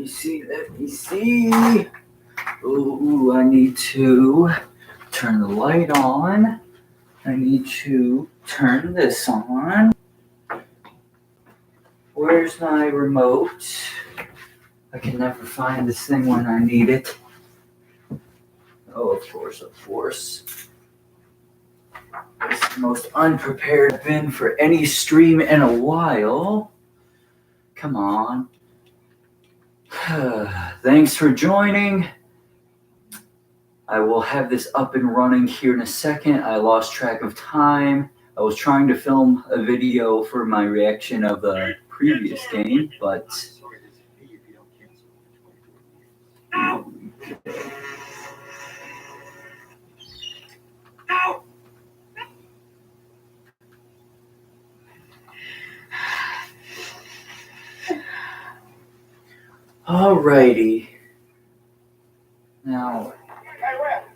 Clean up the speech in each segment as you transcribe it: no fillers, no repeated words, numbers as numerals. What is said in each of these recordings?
Let me see. Ooh, I need to turn the light on. I need to turn this on. Where's my remote? I can never find this thing when I need it. Oh, of course. This is the most unprepared I've been for any stream in a while. Come on. Thanks for joining. I will have this up and running here in a second. I lost track of time. I was trying to film a video for my reaction of the previous game, but... Alrighty. Now...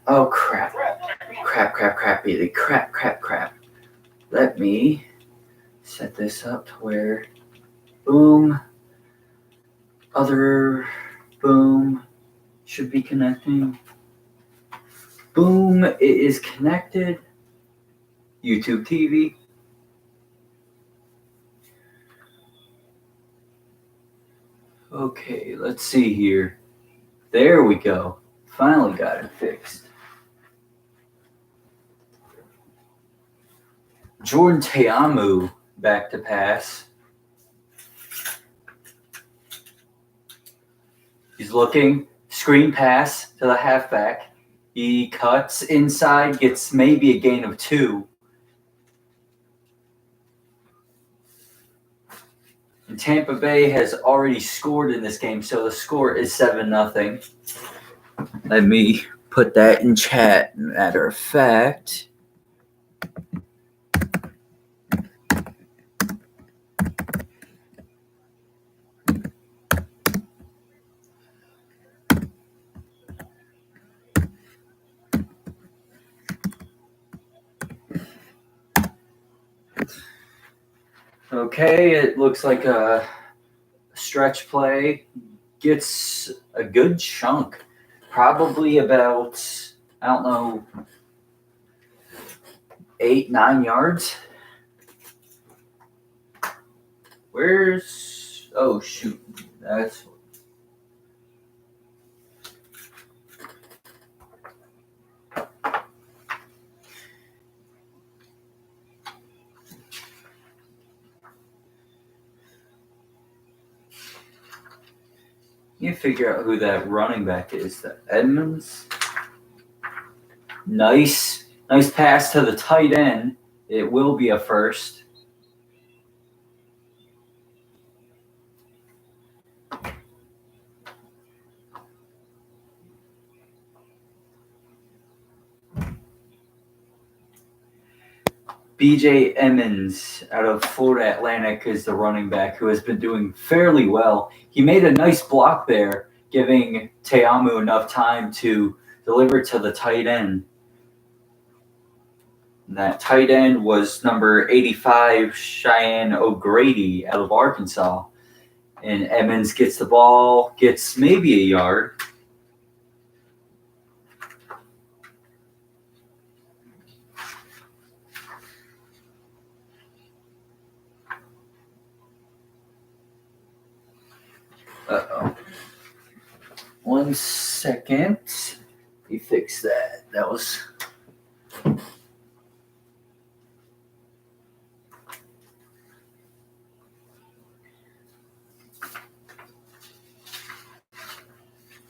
Oh, crap. Crap. Let me set this up to where... Boom. Other... Boom. Should be connecting. Boom. It is connected. YouTube TV. Okay, let's see here. There we go. Finally got it fixed. Jordan Ta'amu back to pass. He's looking. Screen pass to the halfback. He cuts inside, gets maybe a gain of 2. And Tampa Bay has already scored in this game, so the score is 7-0. Let me put that in chat. Matter of fact. Okay, it looks like a stretch play. Gets a good chunk. Probably about, I don't know, 8-9 yards. Where's... Oh, shoot. That's... You figure out who that running back is. That Edmonds. Nice pass to the tight end. It will be a first. B.J. Emmons out of Florida Atlantic is the running back who has been doing fairly well. He made a nice block there, giving Ta'amu enough time to deliver to the tight end. And that tight end was number 85, Cheyenne O'Grady out of Arkansas. And Emmons gets the ball, gets maybe a yard. Uh-oh. 1 second. Let me fix that. That was...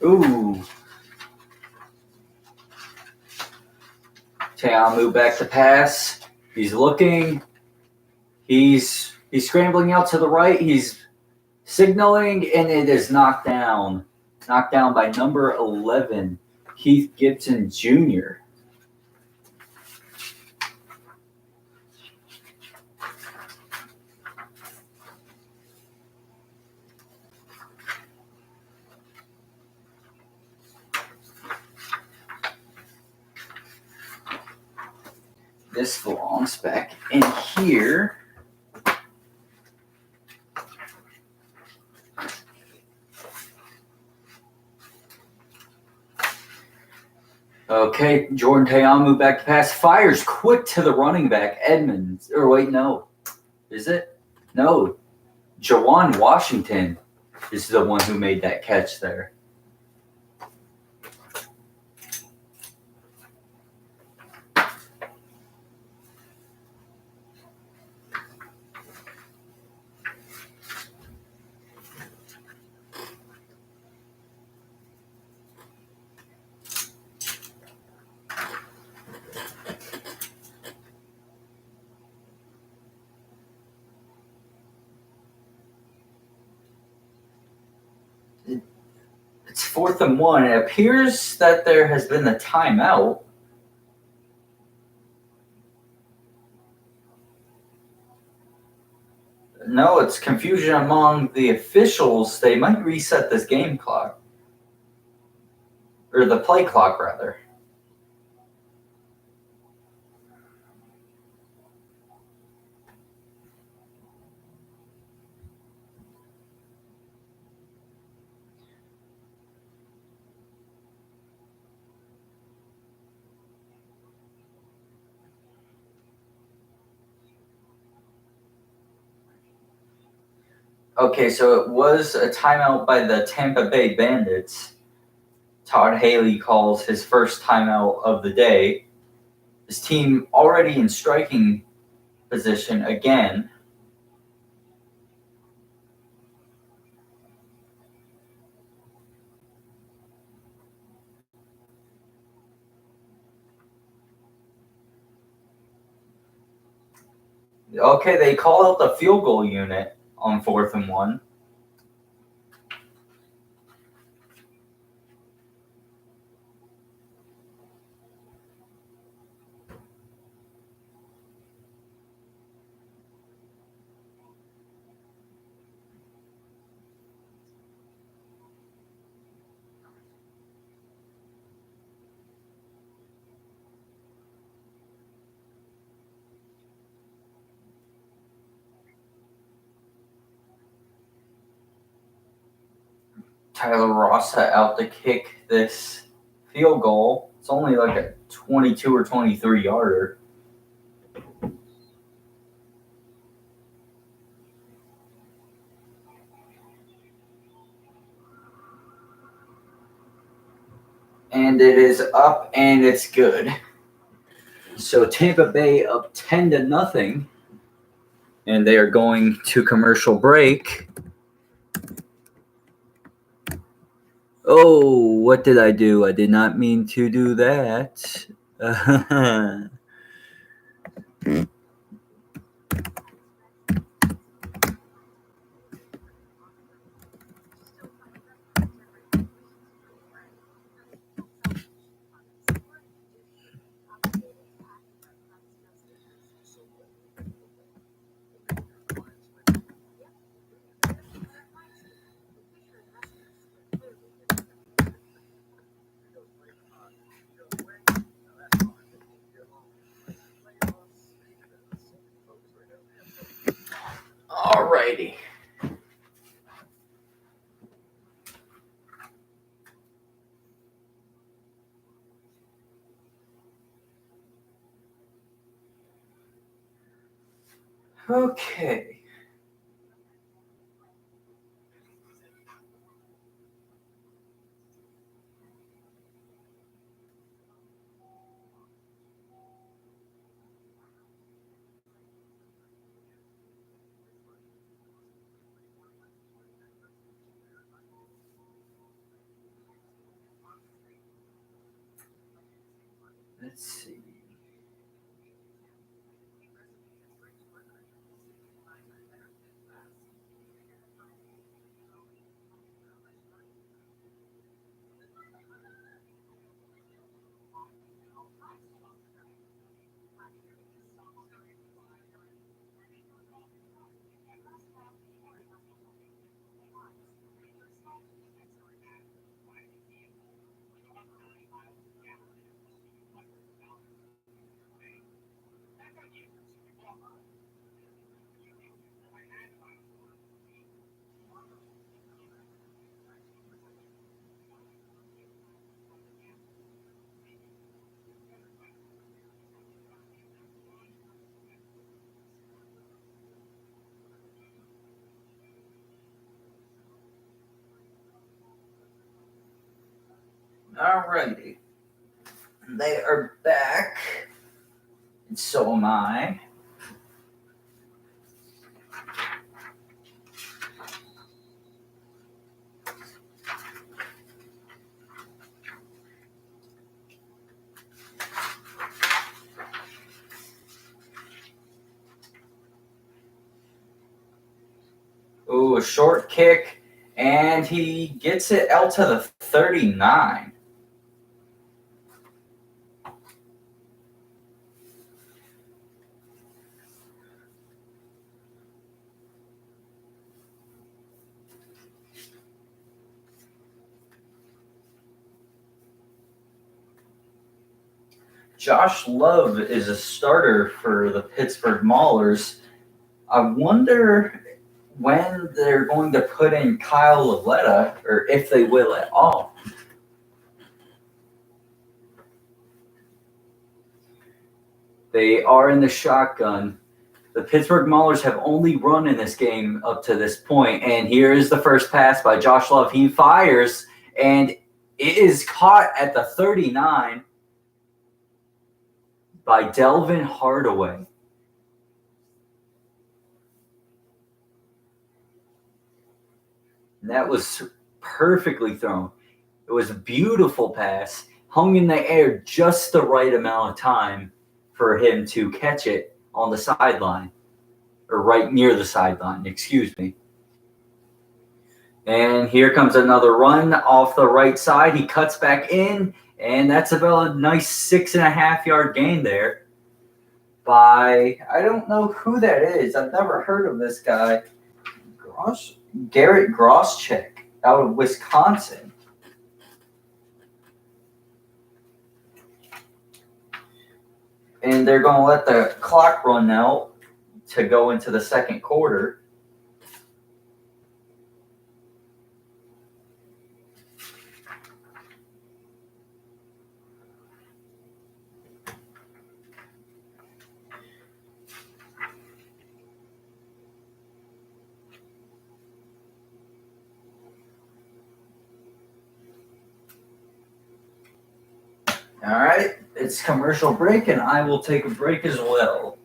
Ooh. Ta'amu back to pass. He's looking. He's scrambling out to the right. He's signaling, and it is knocked down. Knocked down by number 11, Heath Gibson Jr. This belongs back in here. Okay, Jordan Teamu back to pass. Fires quick to the running back, Edmonds. Or wait, no. Is it? No. Jawan Washington is the one who made that catch there. It's 4th and 1. It appears that there has been a timeout. No, it's confusion among the officials. They might reset this game clock. Or the play clock, rather. Okay, so it was a timeout by the Tampa Bay Bandits. Todd Haley calls his first timeout of the day. His team already in striking position again. Okay, they call out the field goal unit on 4th and 1. Tyler Rossa out to kick this field goal. It's only like a 22 or 23 yarder. And it is up and it's good. So Tampa Bay up 10-0. And they are going to commercial break. Oh, what did I do? I did not mean to do that. Alrighty. Okay. Let's see. Alrighty. They are back. And so am I. Ooh, a short kick, and he gets it out to the 39. Josh Love is a starter for the Pittsburg Maulers. I wonder when they're going to put in Kyle Laletta, or if they will at all. They are in the shotgun. The Pittsburgh Maulers have only run in this game up to this point, and here is the first pass by Josh Love. He fires, and it is caught at the 39 by Delvin Hardaway. And that was perfectly thrown. It was a beautiful pass, hung in the air just the right amount of time for him to catch it on the sideline, or right near the sideline, excuse me. And here comes another run off the right side. He cuts back in, and that's about a nice 6.5-yard gain there by, I don't know who that is. I've never heard of this guy. Garrett Grosscheck out of Wisconsin. And they're going to let the clock run out to go into the second quarter. All right, it's commercial break, and I will take a break as well.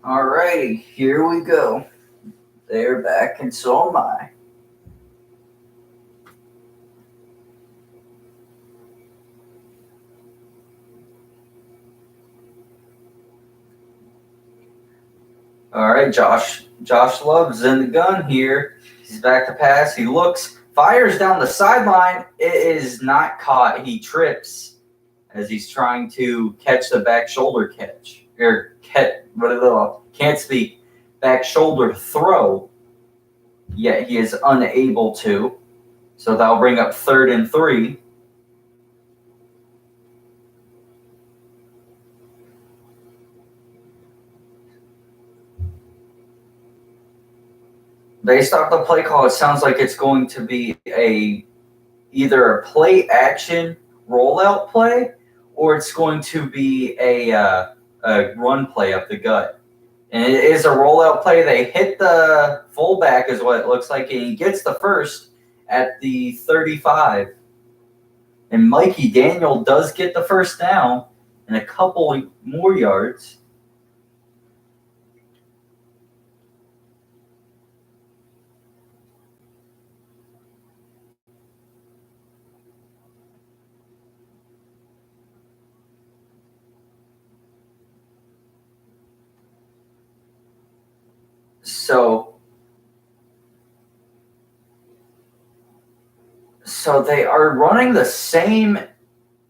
Alrighty, here we go. They're back, and so am I. All right, Josh Love's in the gun here. He's back to pass. He looks, fires down the sideline. It is not caught. He trips as he's trying to catch the back shoulder catch. Can't speak. Back shoulder throw. Yet he is unable to. So that'll bring up 3rd and 3. Based off the play call, it sounds like it's going to be either a play action rollout play, or it's going to be a run play up the gut. And it is a rollout play. They hit the fullback is what it looks like, and he gets the first at the 35. And Mikey Daniel does get the first down and a couple more yards. So they are running the same,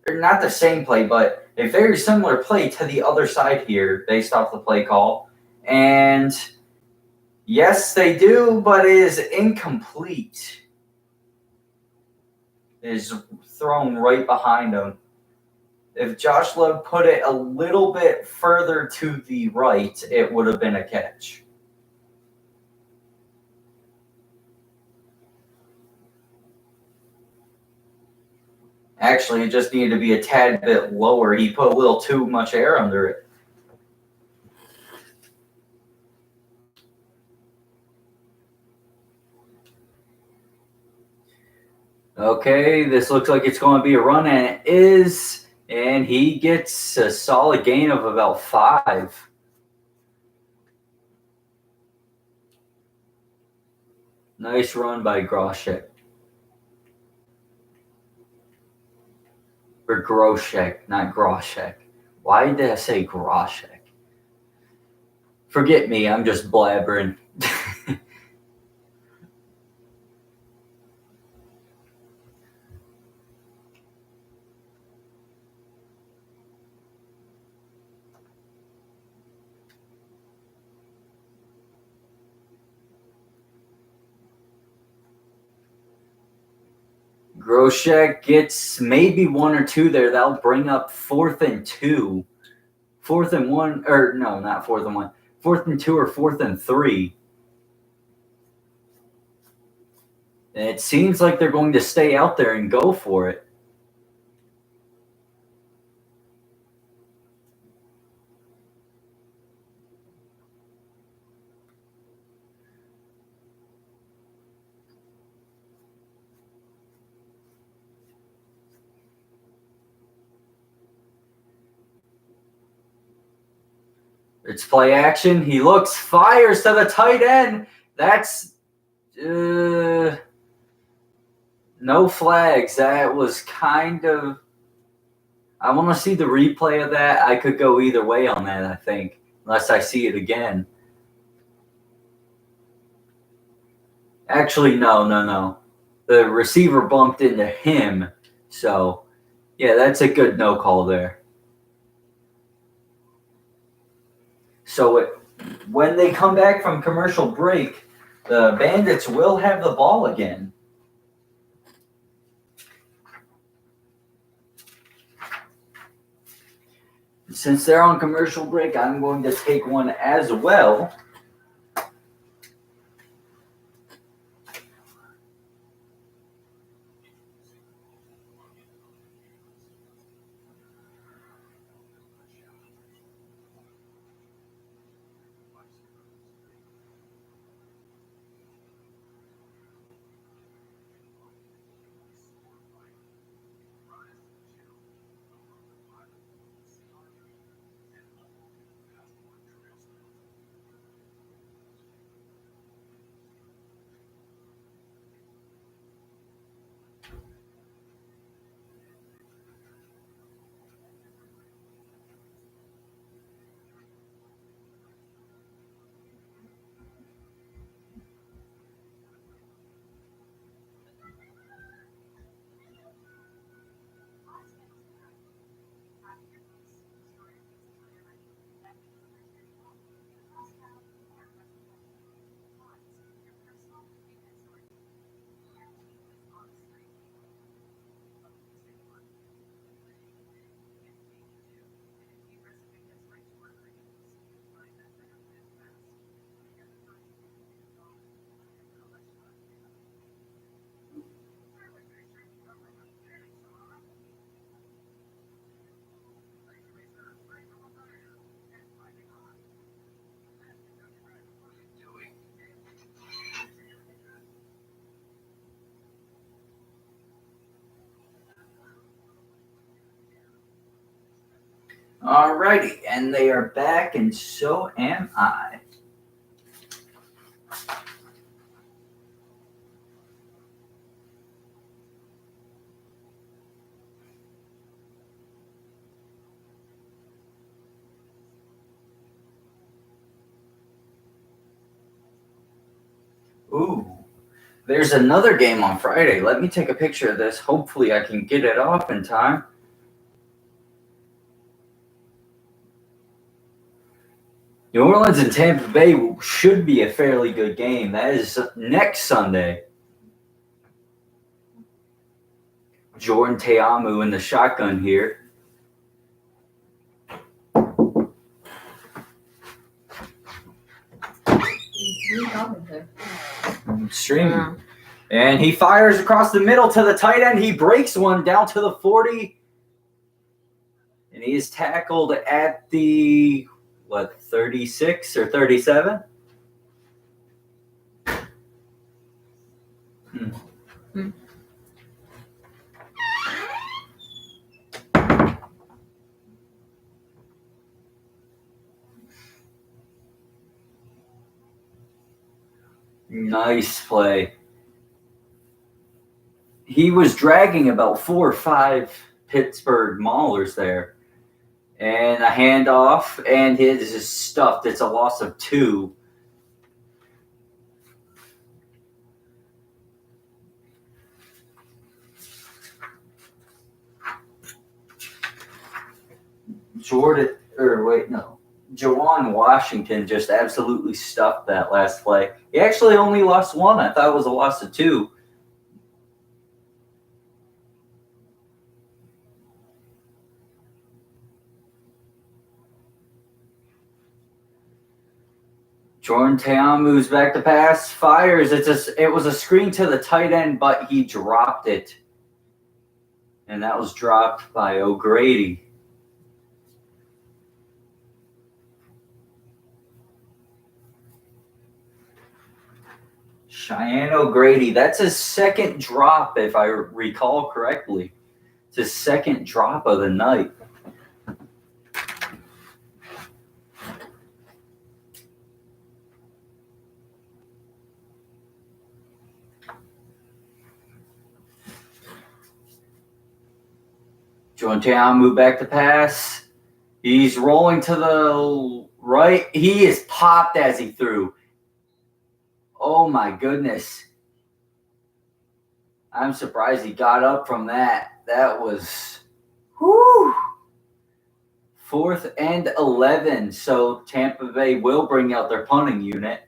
or not the same play, but a very similar play to the other side here based off the play call. And yes, they do, but it is incomplete. It is thrown right behind him. If Josh Love put it a little bit further to the right, it would have been a catch. Actually, it just needed to be a tad bit lower. He put a little too much air under it. Okay, this looks like it's going to be a run, and it is. And he gets a solid gain of about 5. Nice run by Groshek. Or Groshek, not Groshek. Why did I say Groshek? Forget me, I'm just blabbering. Groshek gets maybe 1 or 2 there. That'll bring up 4th and 2. 4th and 1, or no, not 4th and 1. 4th and 2 or 4th and 3. And it seems like they're going to stay out there and go for it. It's play action. He looks, fires to the tight end. That's no flags. That was kind of. I want to see the replay of that. I could go either way on that, I think, unless I see it again. Actually, no. The receiver bumped into him. So, yeah, that's a good no call there. So when they come back from commercial break, the Bandits will have the ball again. Since they're on commercial break, I'm going to take one as well. Alrighty, and they are back, and so am I. Ooh, there's another game on Friday. Let me take a picture of this. Hopefully I can get it off in time. New Orleans and Tampa Bay should be a fairly good game. That is next Sunday. Jordan Teamu in the shotgun here. I'm streaming. Yeah. And he fires across the middle to the tight end. He breaks one down to the 40. And he is tackled at the, 36 or 37? Nice play. He was dragging about 4 or 5 Pittsburg Maulers there. And a handoff, and his is stuffed. It's a loss of 2. Jawan Washington just absolutely stuffed that last play. He actually only lost 1. I thought it was a loss of 2. Jordan Teamu's back to pass, fires. It was a screen to the tight end, but he dropped it. And that was dropped by O'Grady. Cheyenne O'Grady, that's his second drop, if I recall correctly. It's his second drop of the night. Jonathan moved back to pass. He's rolling to the right. He is popped as he threw. Oh my goodness. I'm surprised he got up from that. That was, whoo. 4th and 11. So Tampa Bay will bring out their punting unit.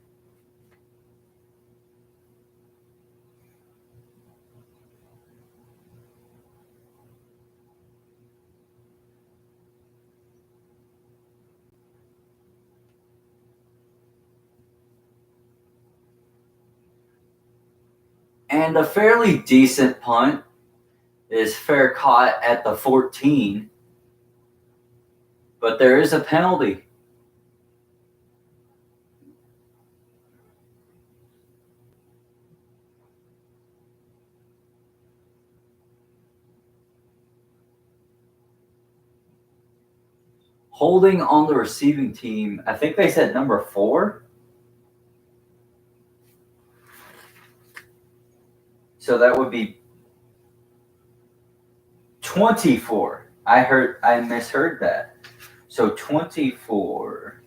And a fairly decent punt is fair caught at the 14. But there is a penalty. Holding on the receiving team, I think they said number 4. So that would be 24. I misheard that. So 24.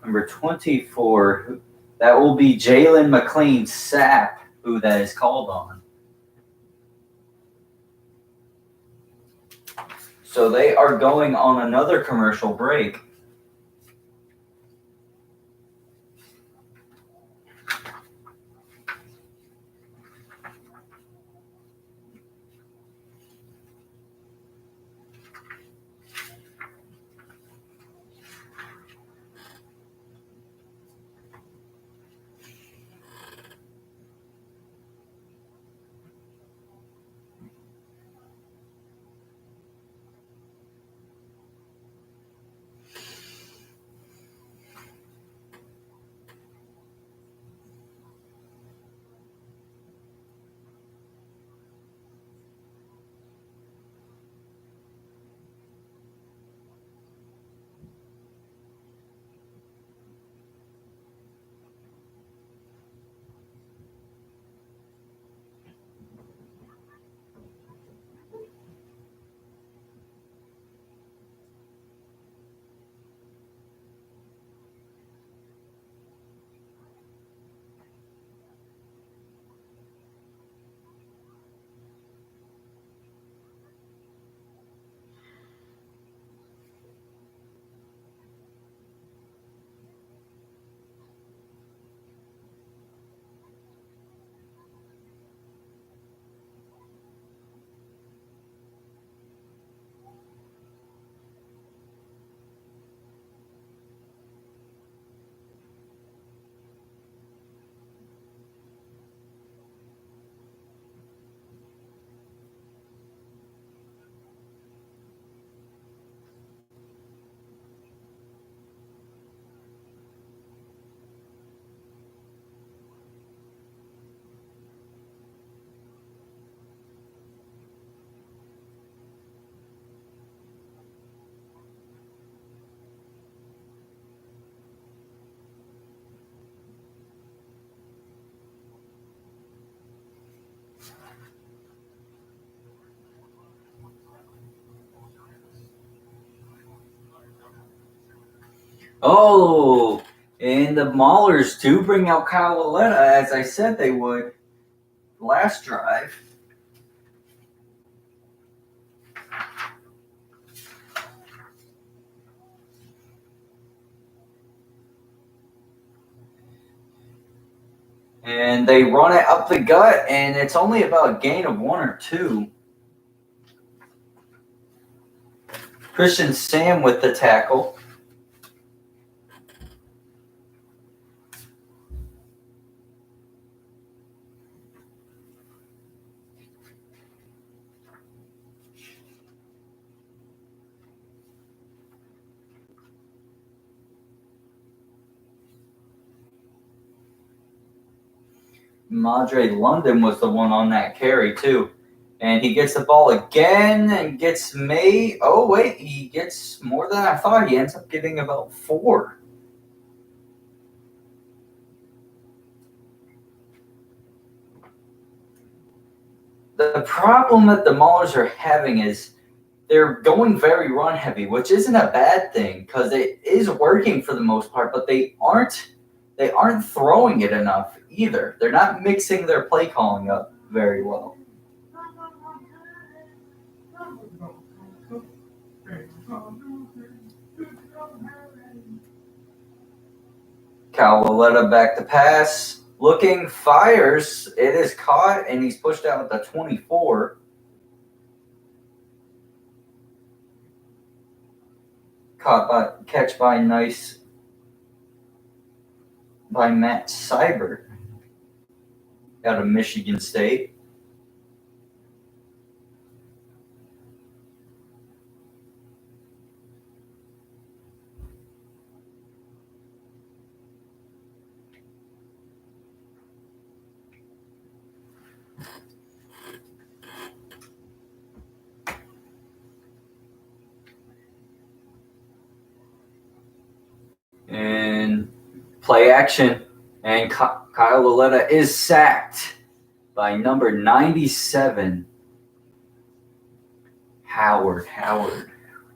Number 24. That will be Jalen McLean Sapp, who that is called on. So they are going on another commercial break. Oh, and the Maulers do bring out Kyle Lauletta, as I said they would last drive. And they run it up the gut, and it's only about a gain of 1 or 2. Christian Sam with the tackle. Madre London was the one on that carry, too. And he gets the ball again and gets made. Oh, wait, he gets more than I thought. He ends up getting about 4. The problem that the Maulers are having is they're going very run heavy, which isn't a bad thing because it is working for the most part, but they aren't throwing it enough either. They're not mixing their play calling up very well. Kyle Lauletta back to pass. Looking, fires. It is caught, and he's pushed out at the 24. Catch by nice by Matt Seibert out of Michigan State. And play action, and Kyle Lauletta is sacked by number 97, Howard.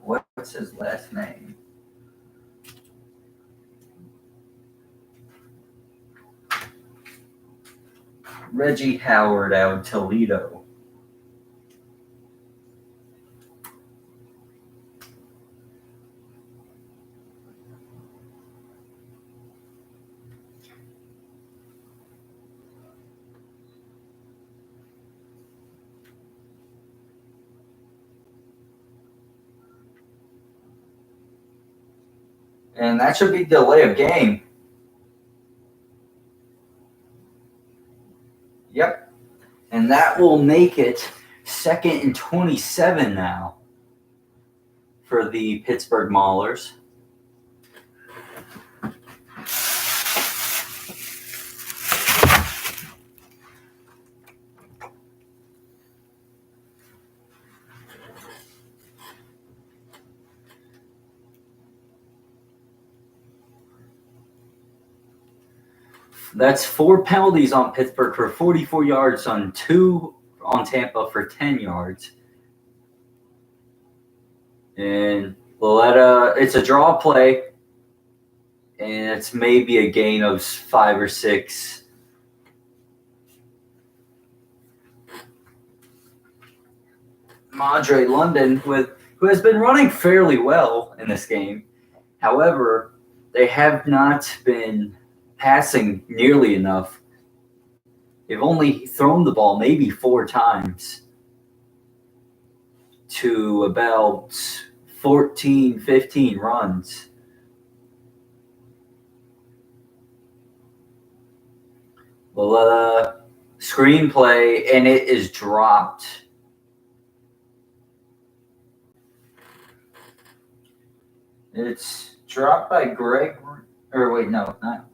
What's his last name? Reggie Howard out of Toledo. And that should be delay of game. Yep. And that will make it 2nd and 27 now for the Pittsburgh Maulers. That's 4 penalties on Pittsburgh for 44 yards on 2 on Tampa for 10 yards. And Lauletta, it's a draw play, and it's maybe a gain of 5 or 6. Madre London, who has been running fairly well in this game. However, they have not been passing nearly enough. They've only thrown the ball maybe 4 times to about 14, 15 runs. Lauletta, screenplay, and it is dropped. It's dropped by Greg, or wait, no, not.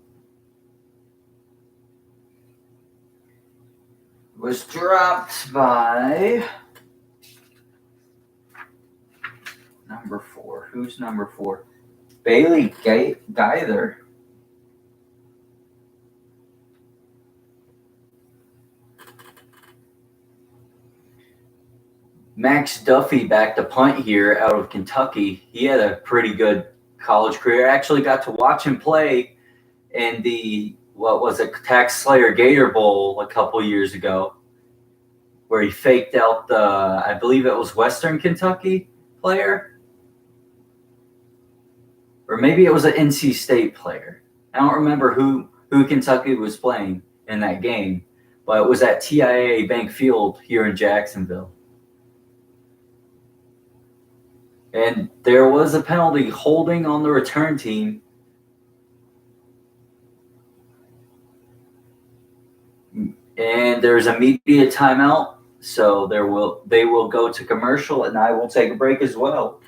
It was dropped by number 4. Who's number 4? Bailey Geither. Max Duffy back to punt here out of Kentucky. He had a pretty good college career. I actually got to watch him play in the, Tax Slayer Gator Bowl a couple years ago, where he faked out I believe it was Western Kentucky player, or maybe it was an NC State player. I don't remember who Kentucky was playing in that game, but it was at TIAA Bank Field here in Jacksonville. And there was a penalty holding on the return team. And there's a media timeout, so they will go to commercial, and I will take a break as well.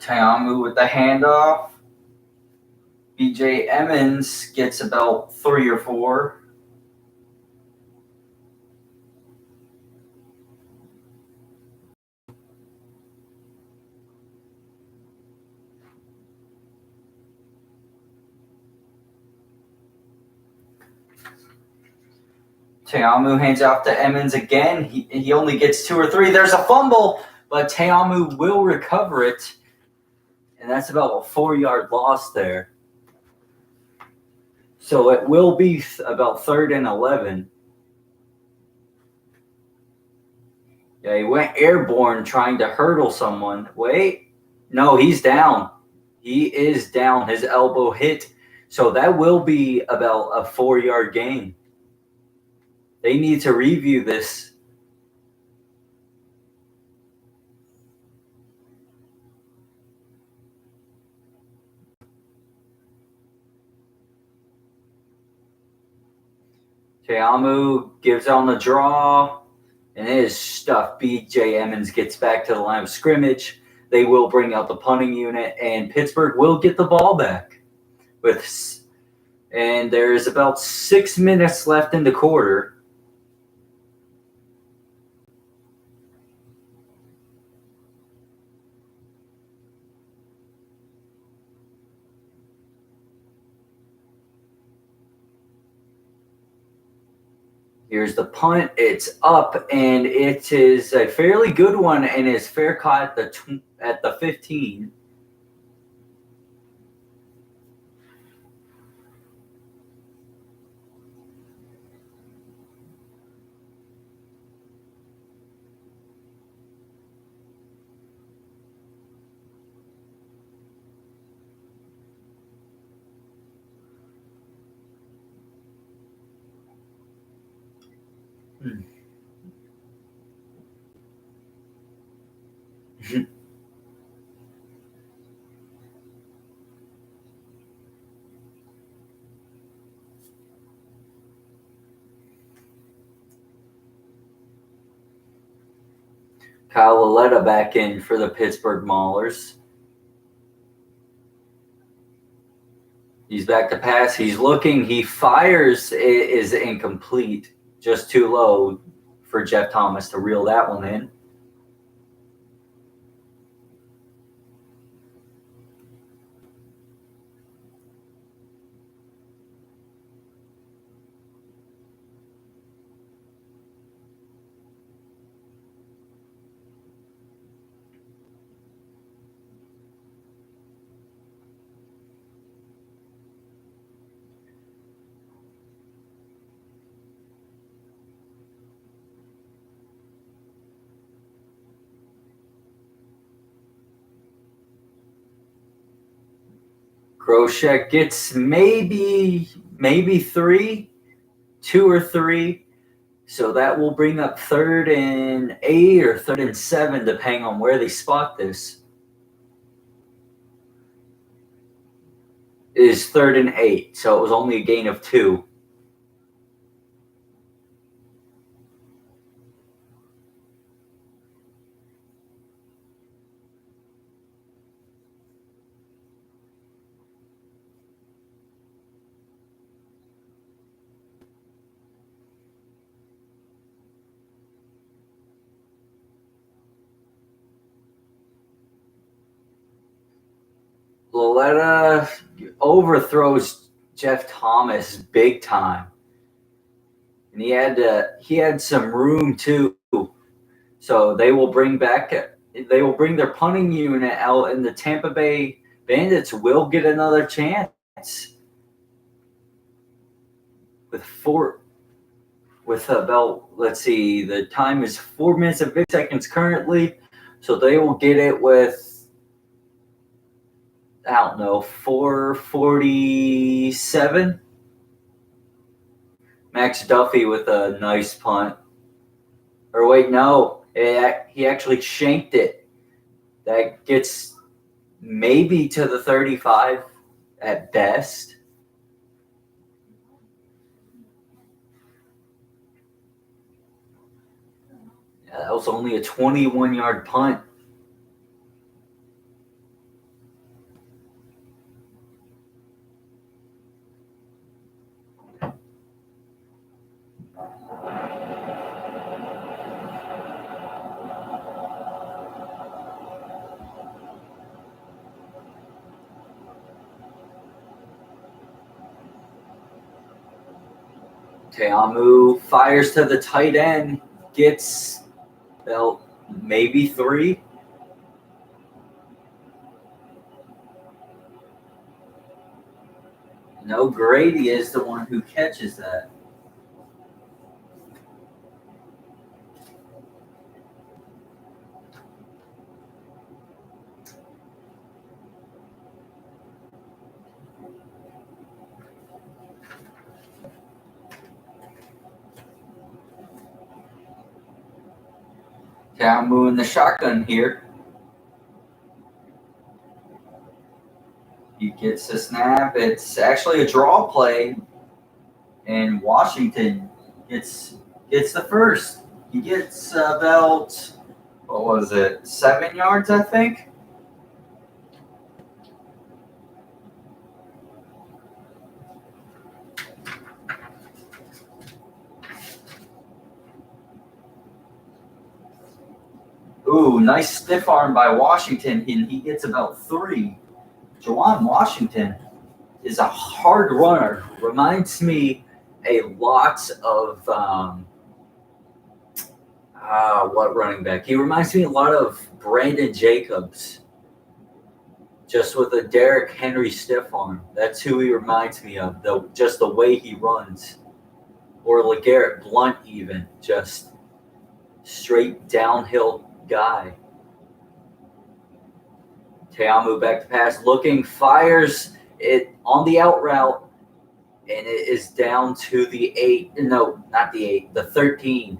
Tayamu with the handoff. BJ Emmons gets about 3 or 4. Tayamu hands off to Emmons again. He only gets 2 or 3. There's a fumble, but Tayamu will recover it. And that's about a 4-yard loss there. So it will be about 3rd and 11. Yeah, he went airborne trying to hurdle someone. Wait. No, he's down. He is down. His elbow hit. So that will be about a 4-yard gain. They need to review this. Tayamu gives on the draw, and it is stuffed. BJ Emmons gets back to the line of scrimmage. They will bring out the punting unit, and Pittsburgh will get the ball back. And there's about 6 minutes left in the quarter. Here's the punt. It's up, and it is a fairly good one, and is fair caught at the 15. Kyle Lauletta back in for the Pittsburg Maulers. He's back to pass. He's looking. He fires. It is incomplete. Just too low for Jeff Thomas to reel that one in. Groshek gets maybe 2 or 3. So that will bring up 3rd and 8 or 3rd and 7, depending on where they spot this. It is 3rd and 8, so it was only a gain of 2. Lauletta overthrows Jeff Thomas big time, and he had some room too. So they will bring their punting unit out, and the Tampa Bay Bandits will get another chance with about, let's see, the time is 4 minutes and 50 seconds currently, so they will get it with, I don't know, 4:47. Max Duffy with a nice punt. Or wait, no, he actually shanked it. That gets maybe to the 35 at best. Yeah, that was only a 21-yard punt. Teamu fires to the tight end, gets maybe 3. No, Grady is the one who catches that. Teamu in the shotgun here. He gets the snap. It's actually a draw play, and Washington gets the first. He gets about, 7 yards, I think. Ooh, nice stiff arm by Washington, and he gets about 3. Juwan Washington is a hard runner. Reminds me a lot of what running back? He reminds me a lot of Brandon Jacobs, just with a Derrick Henry stiff arm. That's who he reminds me of. Just the way he runs, or LeGarrette Blount, even just straight downhill guy. Te'amu back to pass, looking, fires it on the out route, and it is down to the 8. No, not the 8, the 13.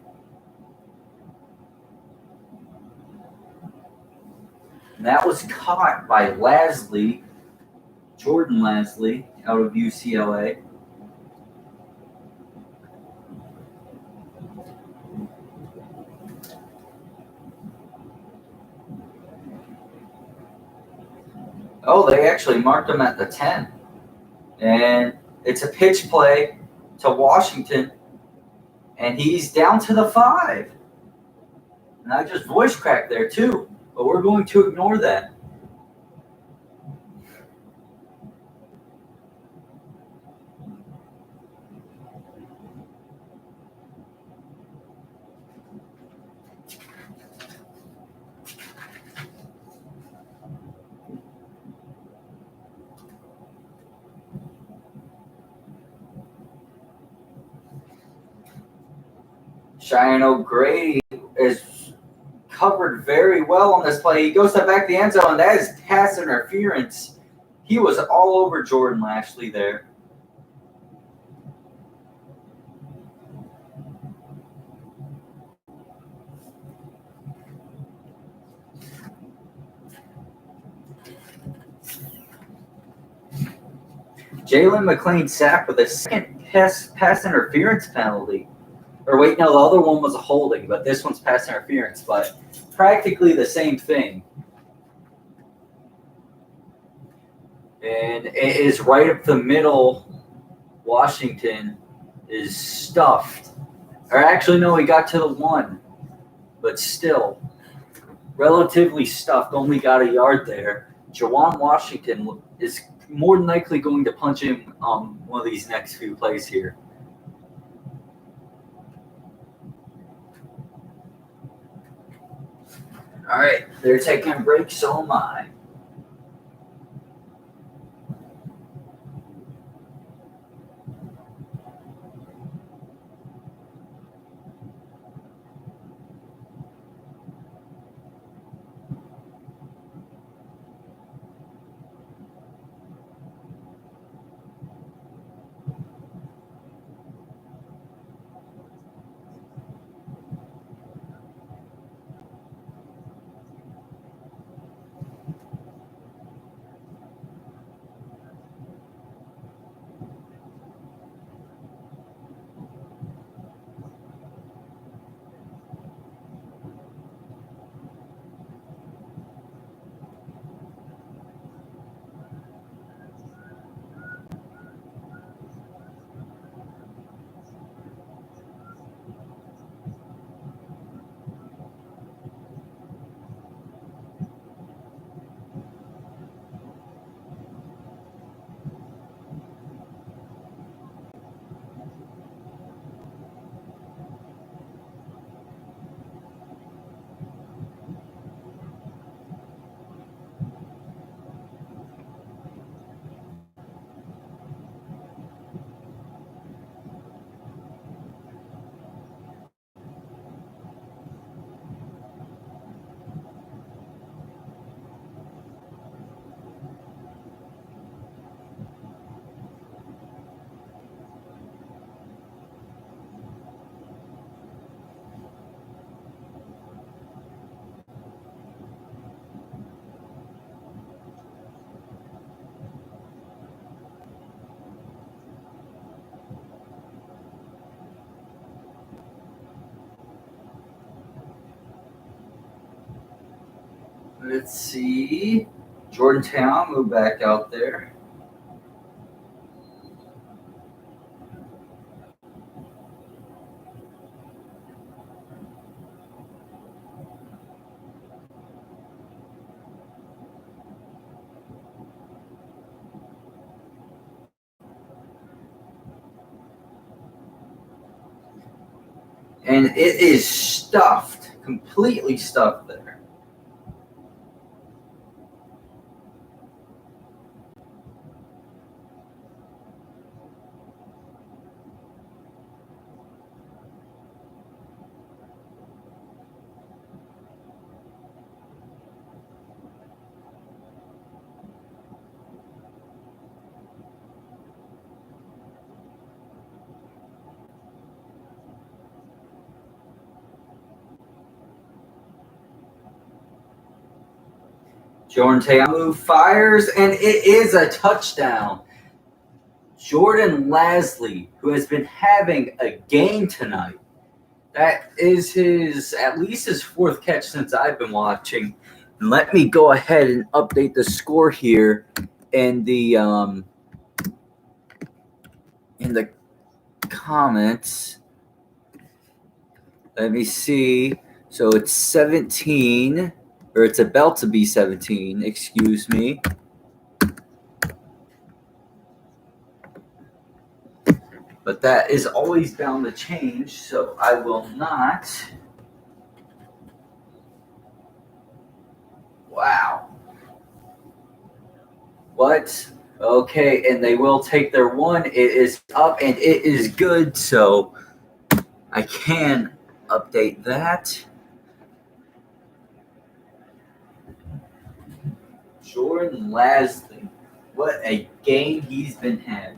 And that was caught by Lasley, Jordan Lasley, out of UCLA. Oh, they actually marked him at the 10. And it's a pitch play to Washington, and he's down to the 5. And I just voice cracked there too, but we're going to ignore that. Cheyenne O'Grady is covered very well on this play. He goes to the back of the end zone, and that is pass interference. He was all over Jordan Lasley there. Jalen McLean sacked with a second pass interference penalty. Or wait, no, the other one was a holding, but this one's pass interference, but practically the same thing. And it is right up the middle. Washington is stuffed. Or actually, no, he got to the 1, but still relatively stuffed, only got a yard there. Juwan Washington is more than likely going to punch him one of these next few plays here. All right, they're taking a break, so am I. Let's see. Jordan Te'amu back out there. And it is stuffed, completely stuffed there. Jordan Teamu fires, and it is a touchdown. Jordan Lasley, who has been having a game tonight. That is at least his fourth catch since I've been watching. And let me go ahead and update the score here in the comments. Let me see. So it's 17, or it's about to be 17, excuse me. But that is always bound to change, so I will not. Wow. What? Okay, and they will take their one. It is up, and it is good, so I can update that. Jordan Lasley. What a game he's been having.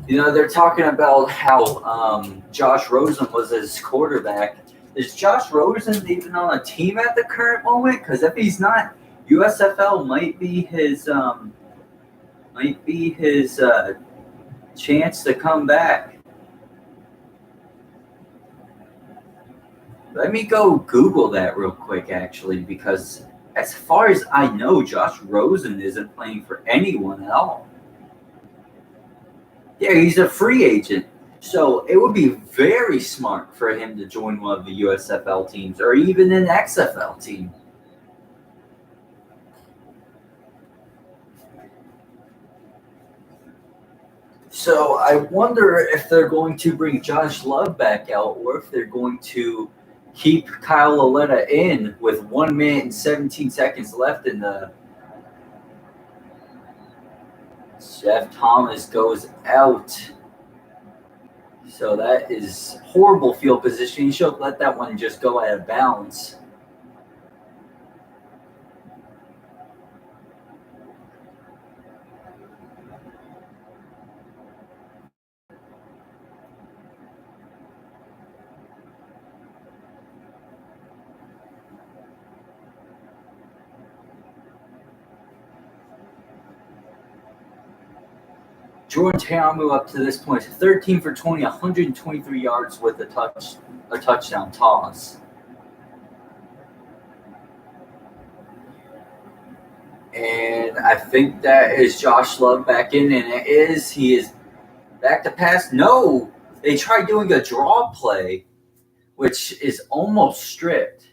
You know, they're talking about how Josh Rosen was his quarterback. Is Josh Rosen even on a team at the current moment? Because if he's not, USFL might be his chance to come back. Let me go Google that real quick, actually, because as far as I know, Josh Rosen isn't playing for anyone at all. Yeah, he's a free agent. So it would be very smart for him to join one of the USFL teams or even an XFL team. So I wonder if they're going to bring Josh Love back out or if they're going to keep Kyle Lauletta in with 1 minute and 17 seconds left in the. Jeff Thomas goes out. So that is horrible field position. You should let that one just go out of bounds. Jordan Teamu up to this point, 13 for 20, 123 yards with a touchdown toss. And I think that is Josh Love back in, and it is. He is back to pass. No, they tried doing a draw play, which is almost stripped.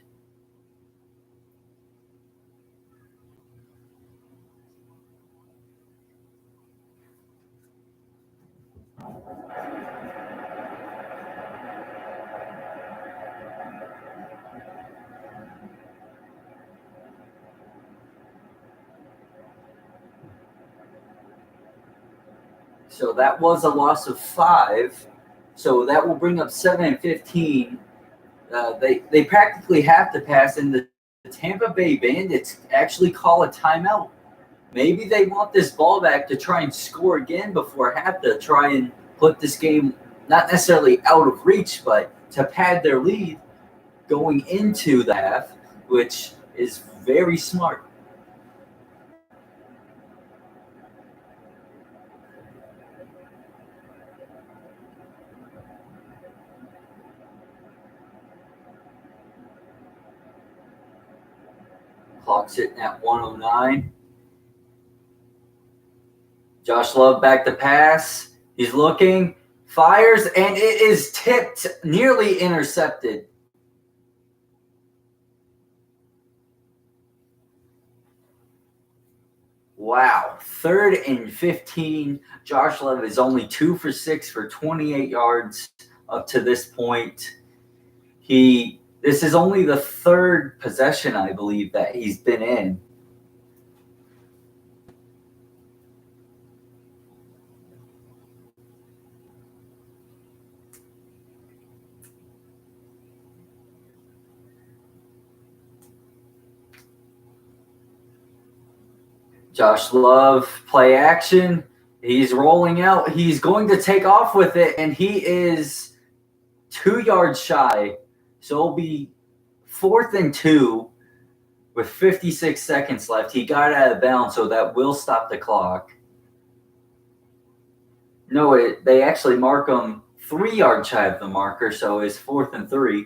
So that was a loss of 5. So that will bring up 7 and 15. They practically have to pass, and the Tampa Bay Bandits actually call a timeout. Maybe they want this ball back to try and score again before half to try and put this game not necessarily out of reach, but to pad their lead going into the half, which is very smart. Clock sitting at 109. Josh Love back to pass. He's looking, fires, and it is tipped, nearly intercepted. Wow. 3rd and 15. Josh Love is only 2 for 6 for 28 yards up to this point. This is only the 3rd possession, I believe, that he's been in. Josh Love, play action. He's rolling out. He's going to take off with it, and he is 2 yards shy. So it'll be 4th and 2 with 56 seconds left. He got out of bounds, so that will stop the clock. No, they actually mark him 3 yards shy of the marker, so it's 4th and 3.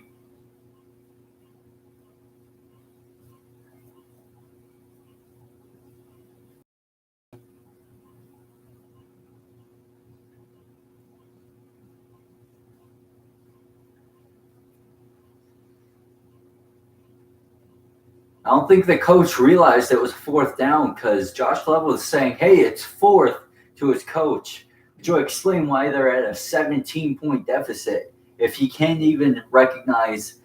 I don't think the coach realized it was 4th down because Josh Love was saying, hey, it's 4th to his coach. Would you explain why they're at a 17-point deficit if he can't even recognize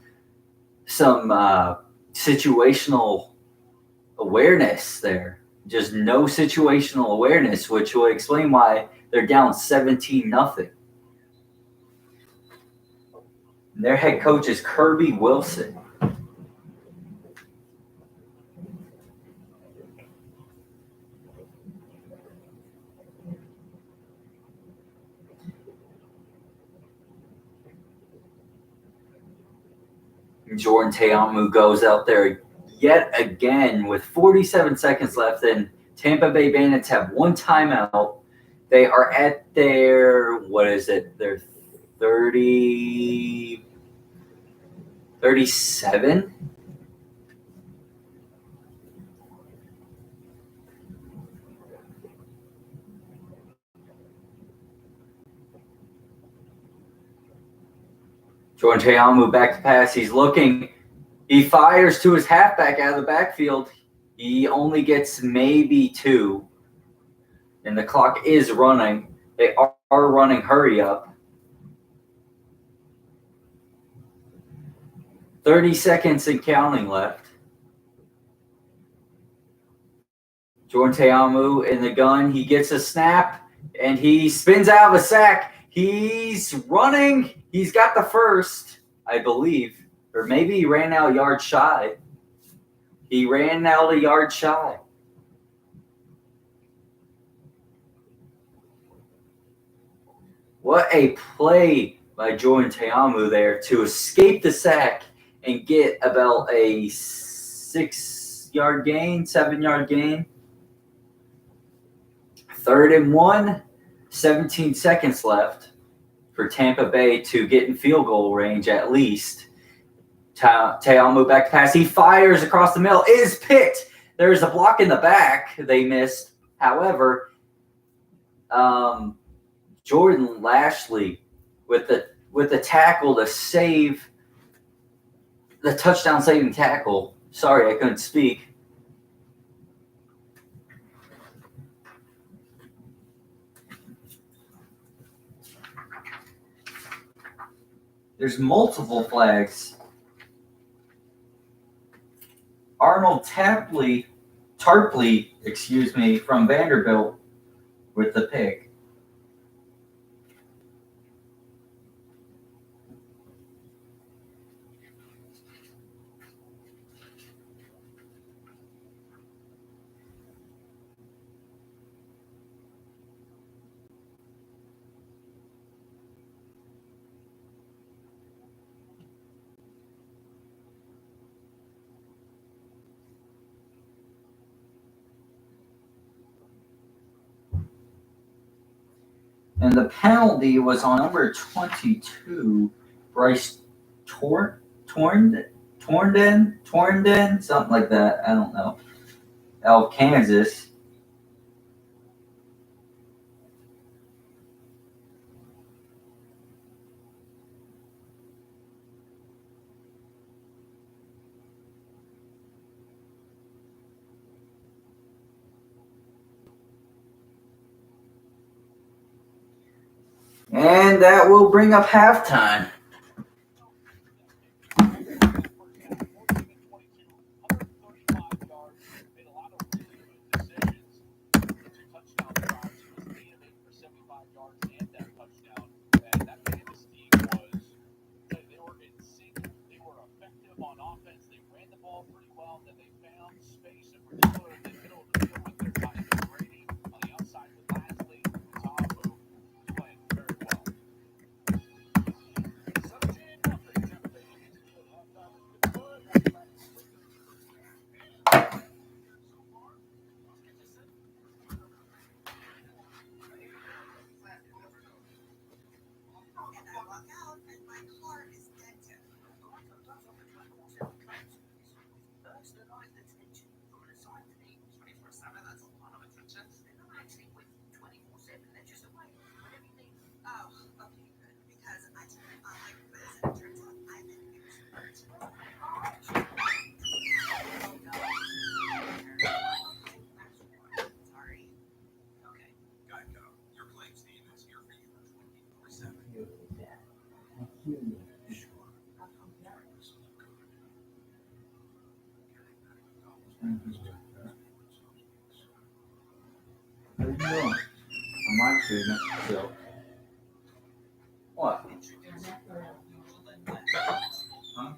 some situational awareness there? Just no situational awareness, which will explain why they're down 17-0. Their head coach is Kirby Wilson. Jordan Teamu goes out there yet again with 47 seconds left, and Tampa Bay Bandits have 1 timeout. They are at their, their 37? Jordan Teamu back to pass. He's looking. He fires to his halfback out of the backfield. He only gets maybe 2. And the clock is running. They are running hurry up. 30 seconds and counting left. Jordan Teamu in the gun. He gets a snap, and he spins out of a sack. He's running. He's got the first, I believe. Or maybe he ran out a yard shy. He ran out a yard shy. What a play by Jordan Teamu there to escape the sack and get about a 6-yard gain, 7-yard gain. 3rd and 1, 17 seconds left for Tampa Bay to get in field goal range at least. Teamu back to pass. He fires across the middle. Is picked. There's a block in the back. They missed. However, Jordan Lashley with the tackle to save the touchdown saving tackle. Sorry, I couldn't speak. There's multiple flags. Arnold Tarpley, from Vanderbilt with the pick. And the penalty was on number 22, Bryce Tornden, something like that. I don't know. Out of Kansas. And that will bring up halftime. What are you doing? I'm actually not still. What? Huh?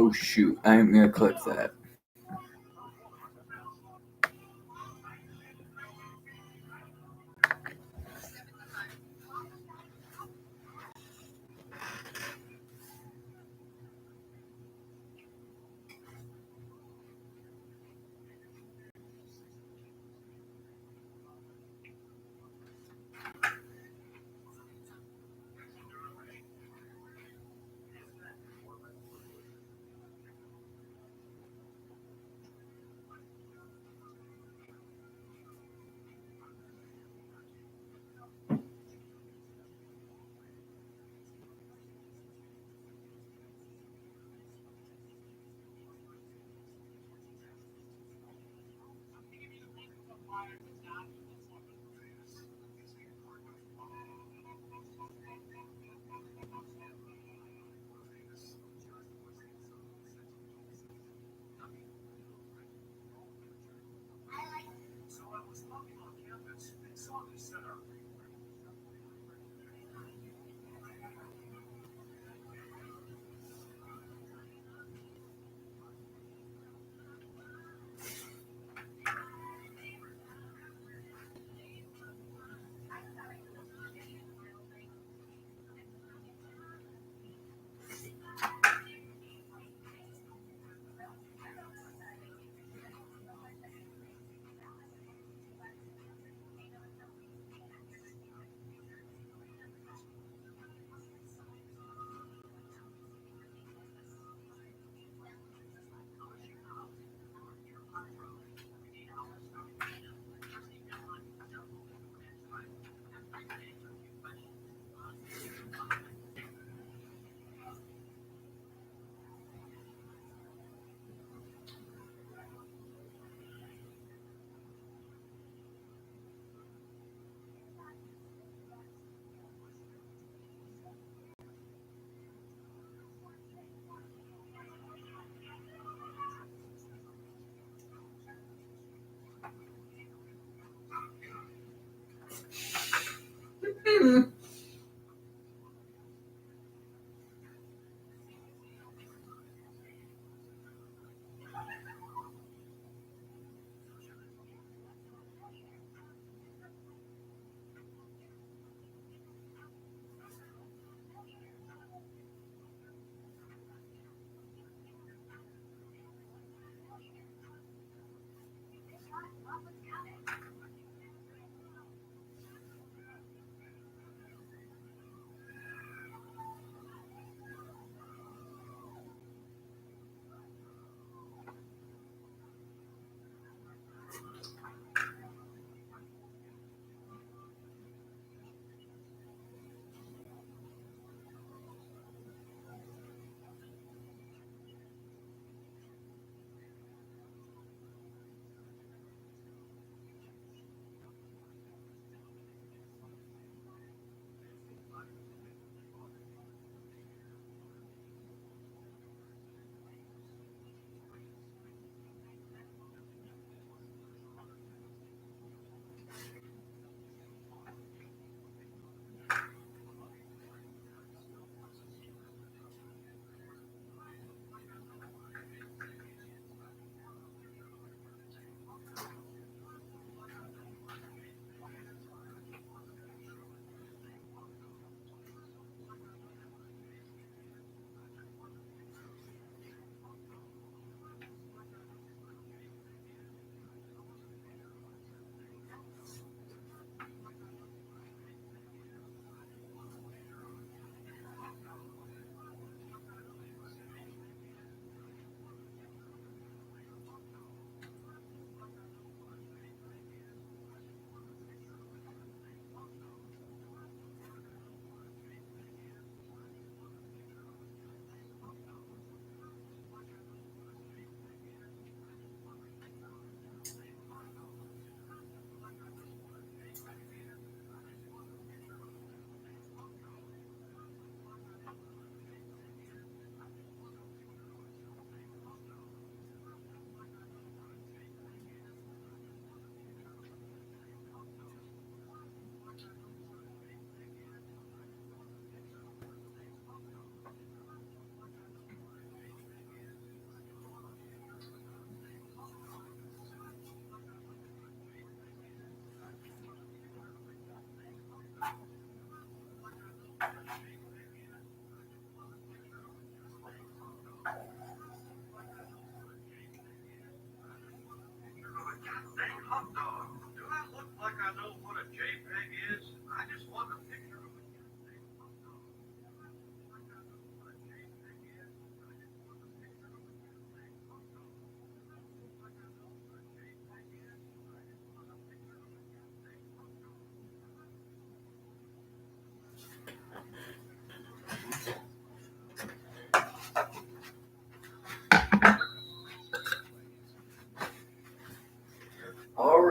Oh shoot! I'm gonna click that.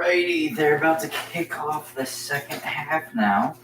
Alrighty, they're about to kick off the second half now.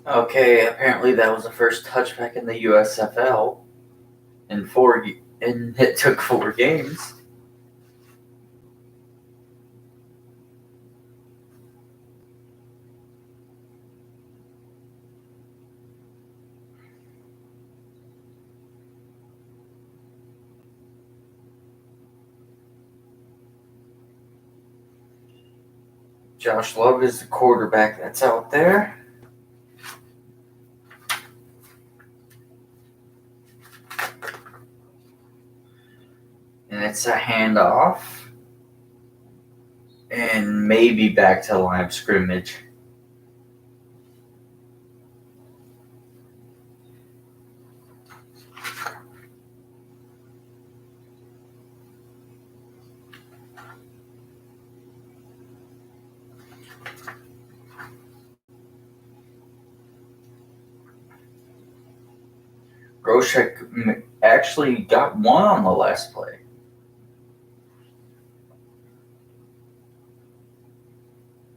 Okay, apparently that was the first touchback in the USFL and it took 4 games. Josh Love is the quarterback that's out there. And it's a handoff. And maybe back to the line of scrimmage. Groshek actually got one on the last play.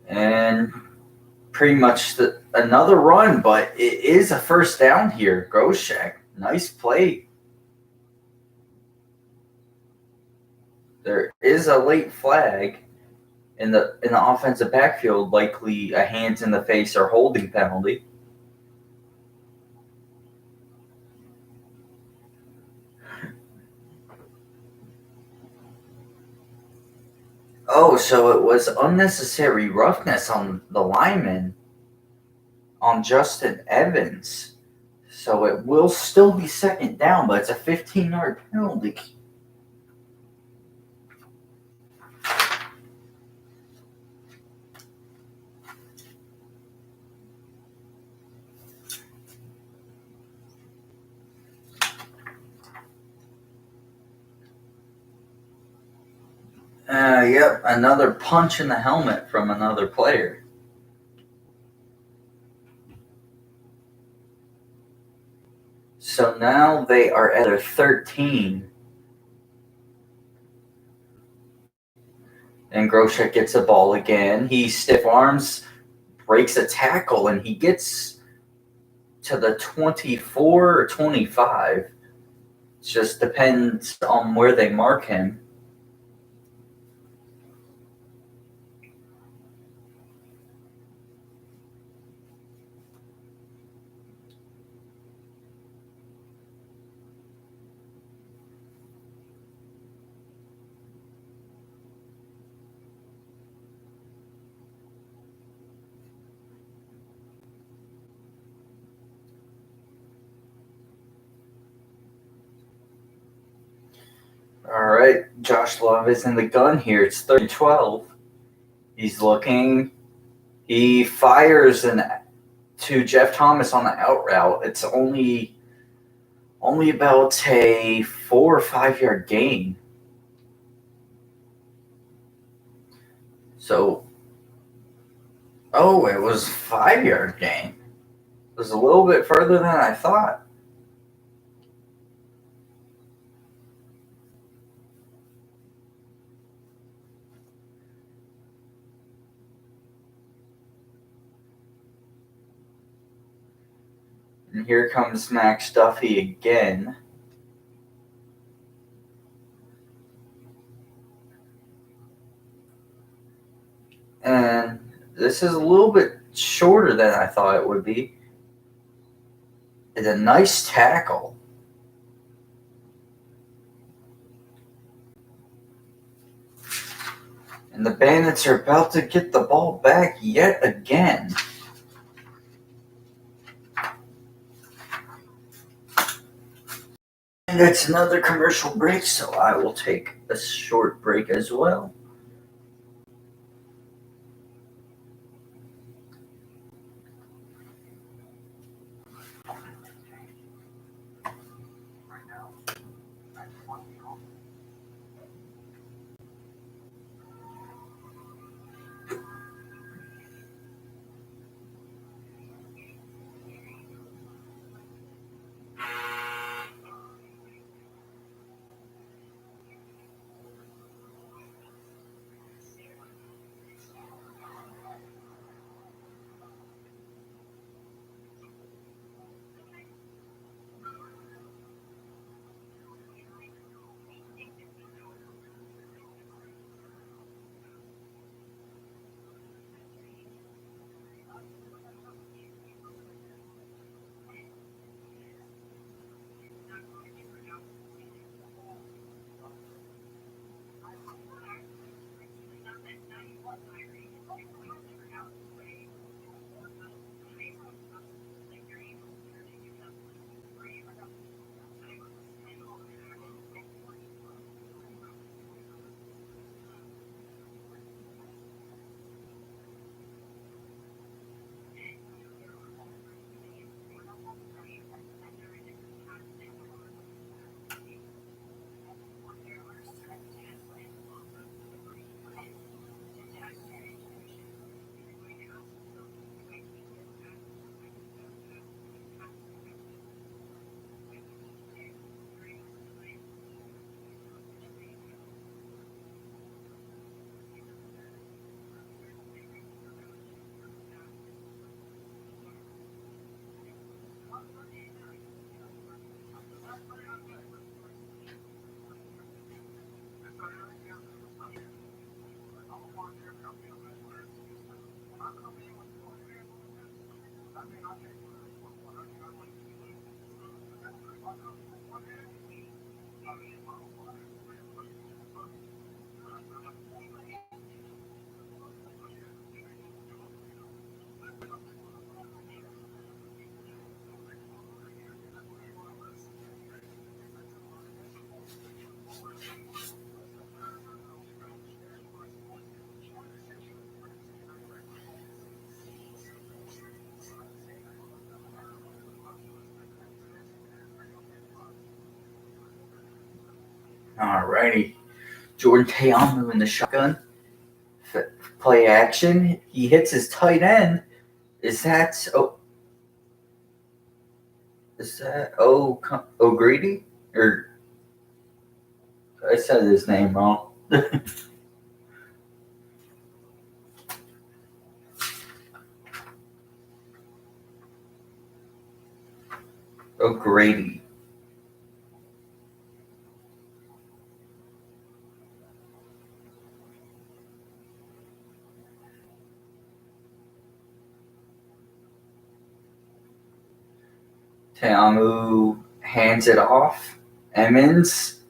And pretty much another run, but it is a first down here. Groshek, nice play. There is a late flag in the offensive backfield, likely a hands in the face or holding penalty. Oh, so it was unnecessary roughness on the lineman on Justin Evans. So it will still be second down, but it's a 15-yard penalty. Yep, another punch in the helmet from another player. So now they are at a 13. And Groshek gets the ball again. He stiff arms, breaks a tackle, and he gets to the 24 or 25. It just depends on where they mark him. All right, Josh Love is in the gun here. It's 3-12. He's looking. He fires to Jeff Thomas on the out route. It's only about a 4 or 5 yard gain. So, it was 5 yard gain. It was a little bit further than I thought. And here comes Max Duffy again. And this is a little bit shorter than I thought it would be. It's a nice tackle. And the Bandits are about to get the ball back yet again. And it's another commercial break, so I will take a short break as well. Alrighty. Jordan Teamu in the shotgun. Play action. He hits his tight end. Is that O'Grady? Or I said his name wrong. O'Grady. Teamu hands it off. Emmons.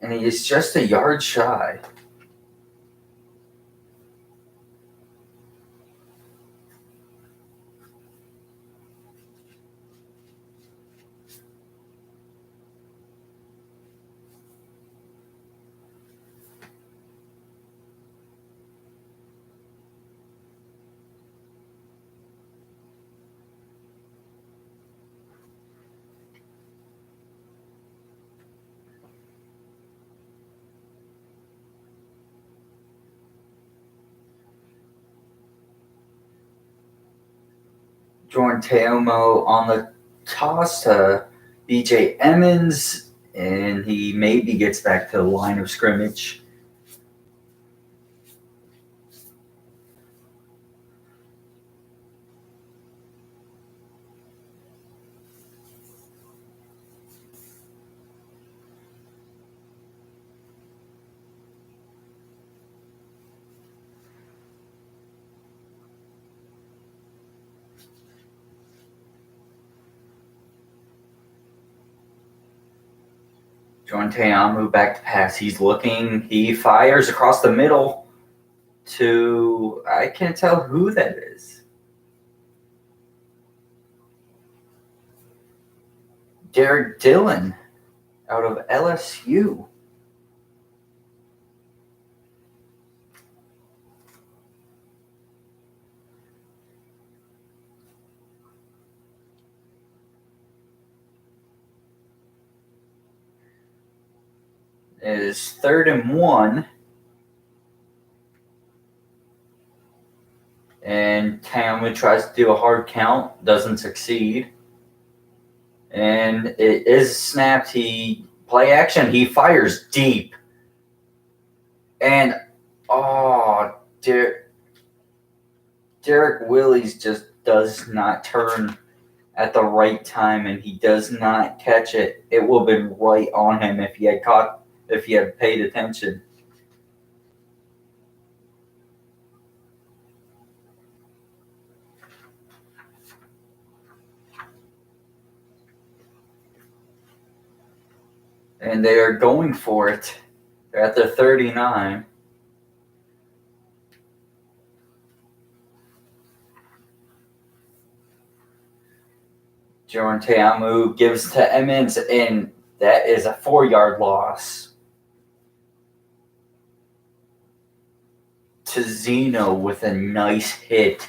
And he is just a yard shy. Jordan Teamu on the toss to BJ Emmons, and he maybe gets back to the line of scrimmage. Jordan Teamu back to pass. He's looking. He fires across the middle to, I can't tell who that is. Derek Dillon out of LSU. It is 3rd and 1. And Teamu tries to do a hard count. Doesn't succeed. And it is snapped. He play action. He fires deep. And Derek Willis just does not turn at the right time, and he does not catch it. It will have been right on him if he had paid attention. And they are going for it. They're at their 39. Jordan Teamu gives to Emmons, and that is a 4-yard loss. To Zeno with a nice hit.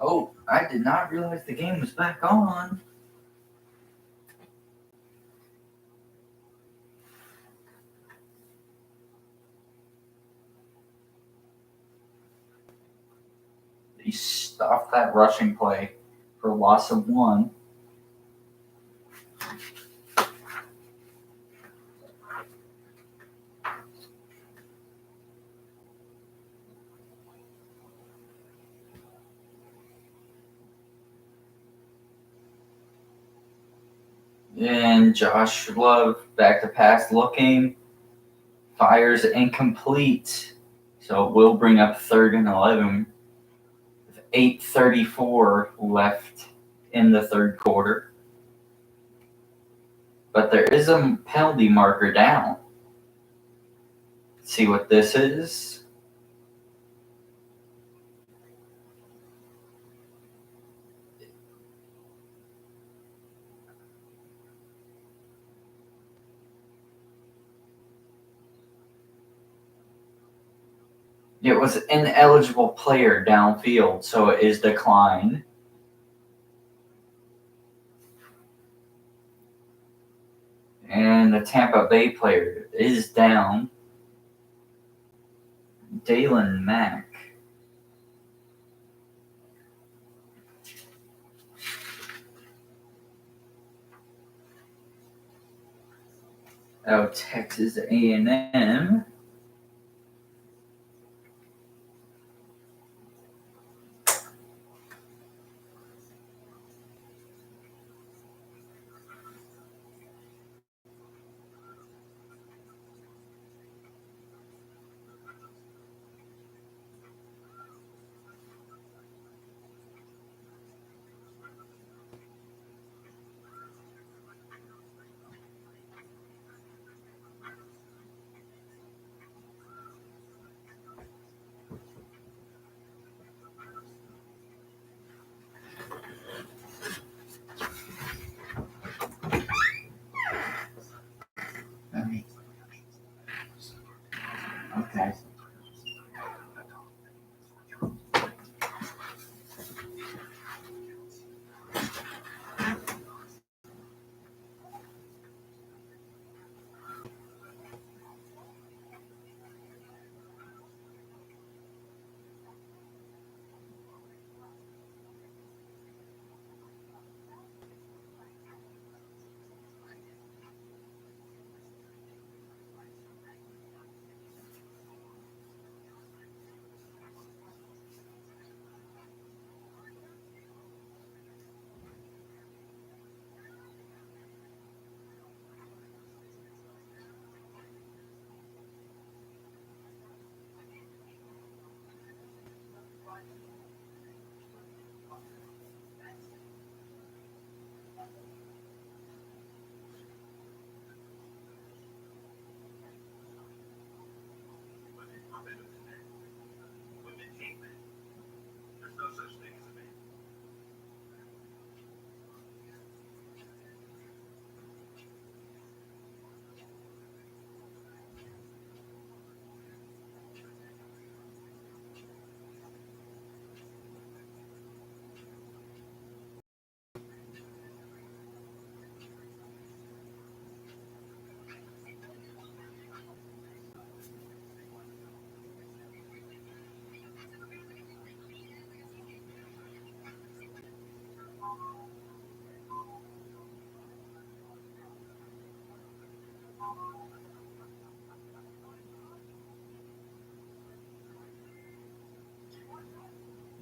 Oh, I did not realize the game was back on. He stopped that rushing play for a loss of 1. And Josh Love back to pass looking. Fires incomplete. So it will bring up 3rd and 11 with 8:34 left in the third quarter. But there is a penalty marker down. Let's see what this is. It was an ineligible player downfield, so it is declined. And the Tampa Bay player is down. Dalen Mack. Out Texas A&M. Okay.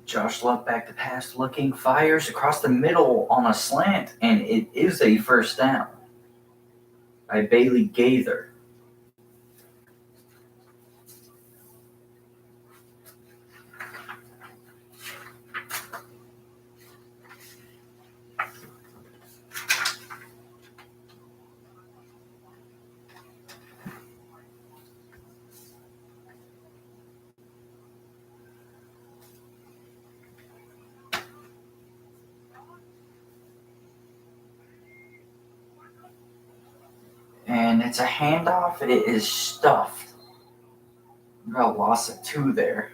Josh Love back to pass looking, fires across the middle on a slant, and it is a first down by Bailey Gaither. And it's a handoff. It is stuffed. Got a loss of 2 there.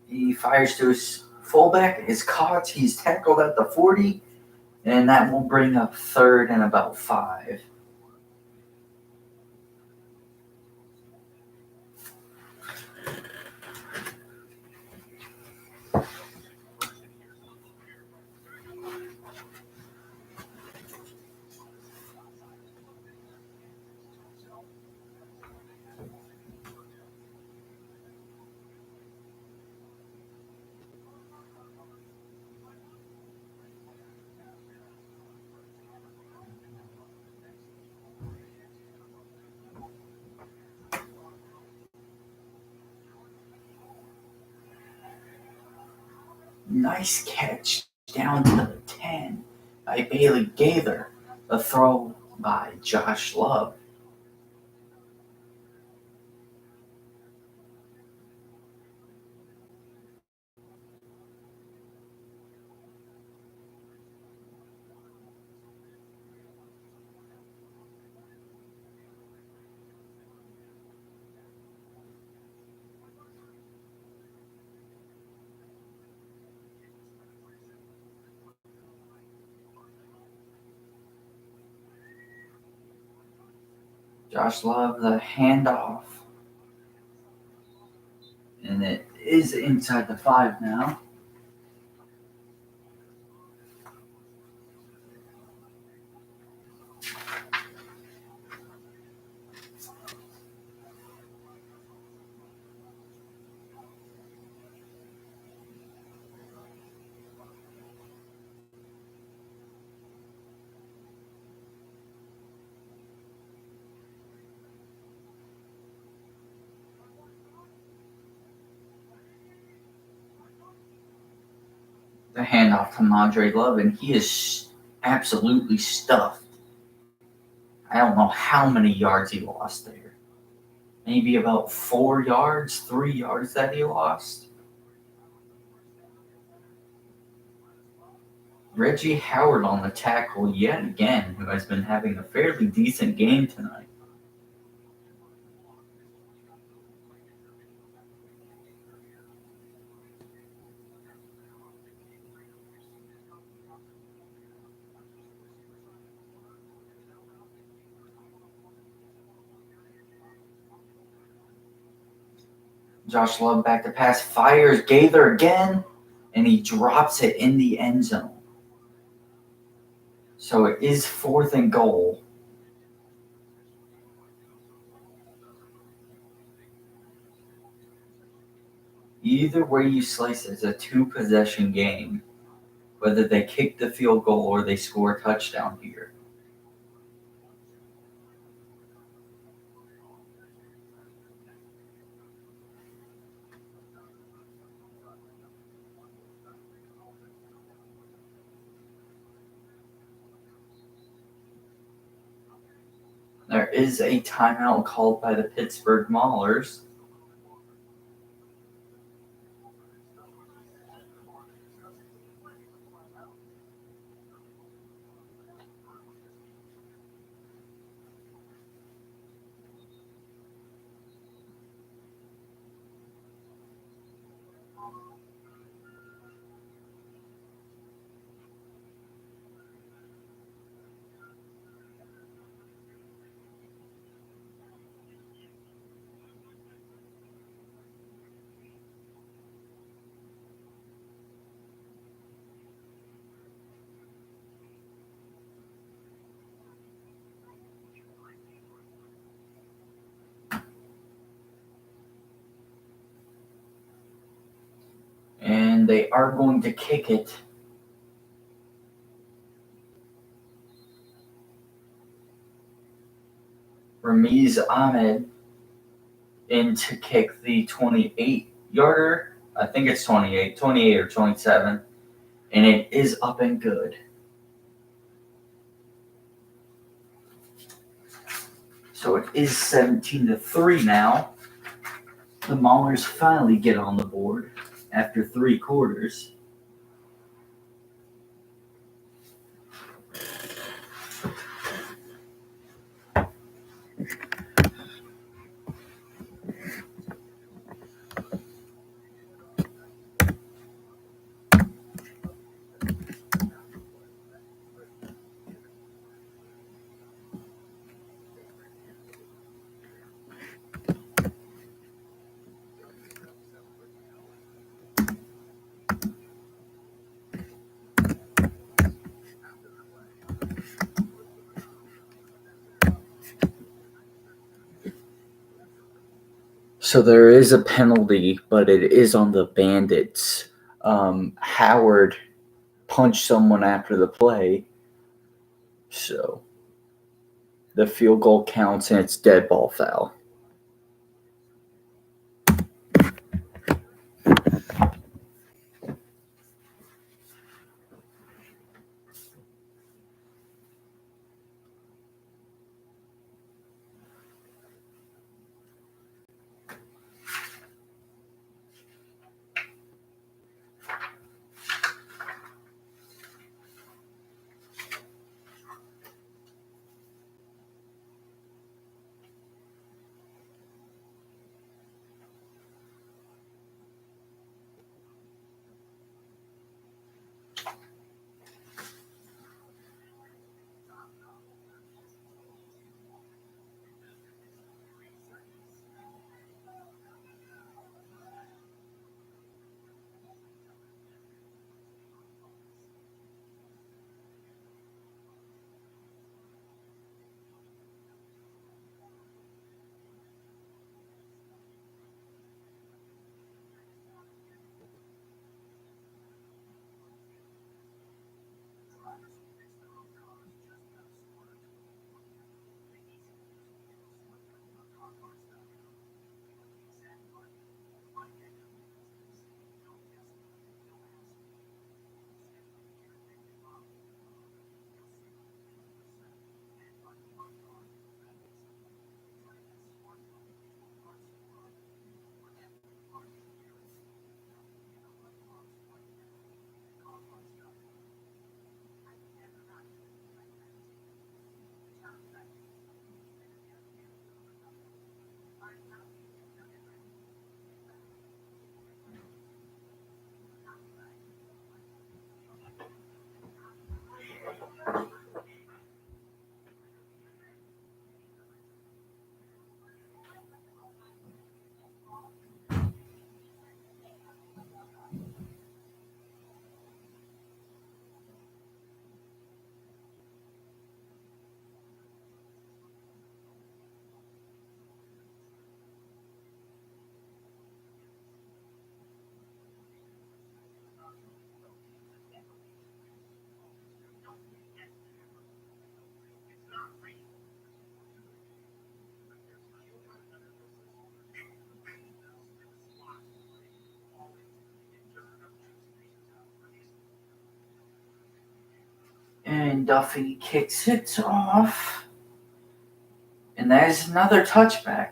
He fires to his fullback is caught. He's tackled at the 40, and that will bring up third and about 5. Nice catch down to the 10 by Bailey Gaither. A throw by Josh Love. Josh Love, the handoff. And it is inside the 5 now. The handoff to Mondre Love, and he is absolutely stuffed. I don't know how many yards he lost there. Maybe about 4 yards, 3 yards that he lost. Reggie Howard on the tackle yet again, who has been having a fairly decent game tonight. Josh Love back to pass, fires Gaither again, and he drops it in the end zone. So it is 4th and goal. Either way you slice it, it's a 2-possession game, whether they kick the field goal or they score a touchdown here. There is a timeout called by the Pittsburg Maulers. And they are going to kick it. Ramiz Ahmed in to kick the 28-yarder. I think it's 28 or 27. And it is up and good. So it is 17-3 now. The Maulers finally get on the board after 3 quarters. So there is a penalty, but it is on the Bandits. Howard punched someone after the play, so the field goal counts and it's dead ball foul. And Duffy kicks it off. And that is another touchback.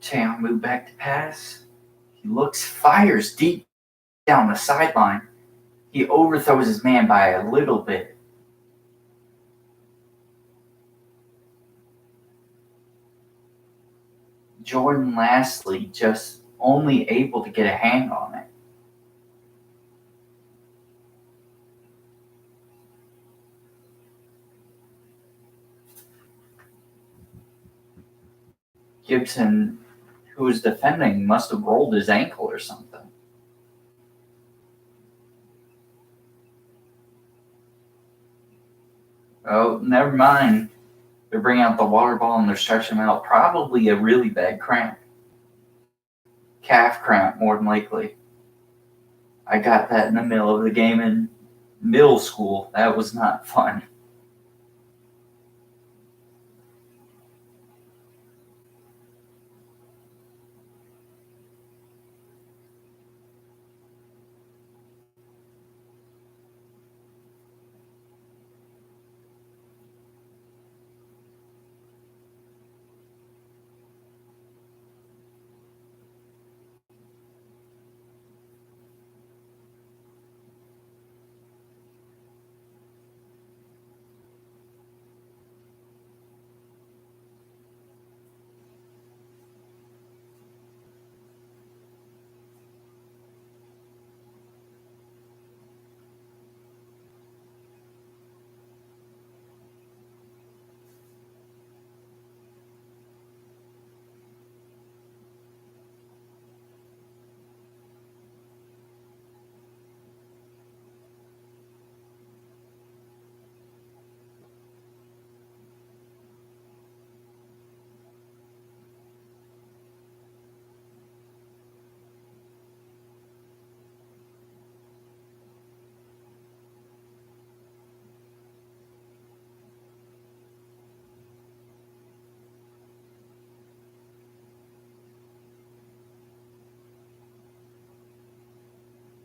Taylor move back to pass. He looks, fires deep down the sideline. He overthrows his man by a little bit. Jordan Lastly just only able to get a hand on it. Gibson, who was defending, must have rolled his ankle or something. Oh, never mind. They're bringing out the water ball and they're stretching him out. Probably a really bad cramp. Calf cramp, more than likely. I got that in the middle of the game in middle school. That was not fun.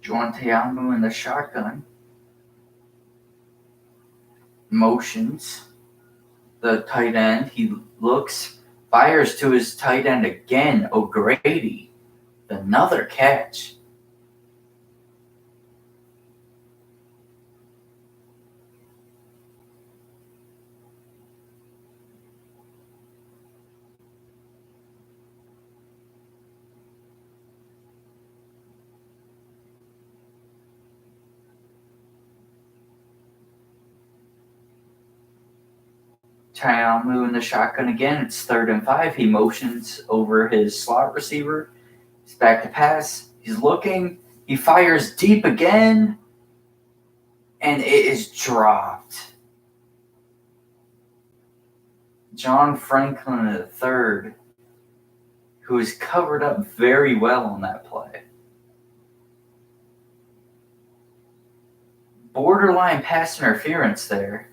Juanteamu in the shotgun. Motions the tight end. He looks, fires to his tight end again. O'Grady. Another catch. Tayamu in the shotgun again. It's 3rd and 5. He motions over his slot receiver. He's back to pass. He's looking. He fires deep again. And it is dropped. John Franklin III, who is covered up very well on that play. Borderline pass interference there.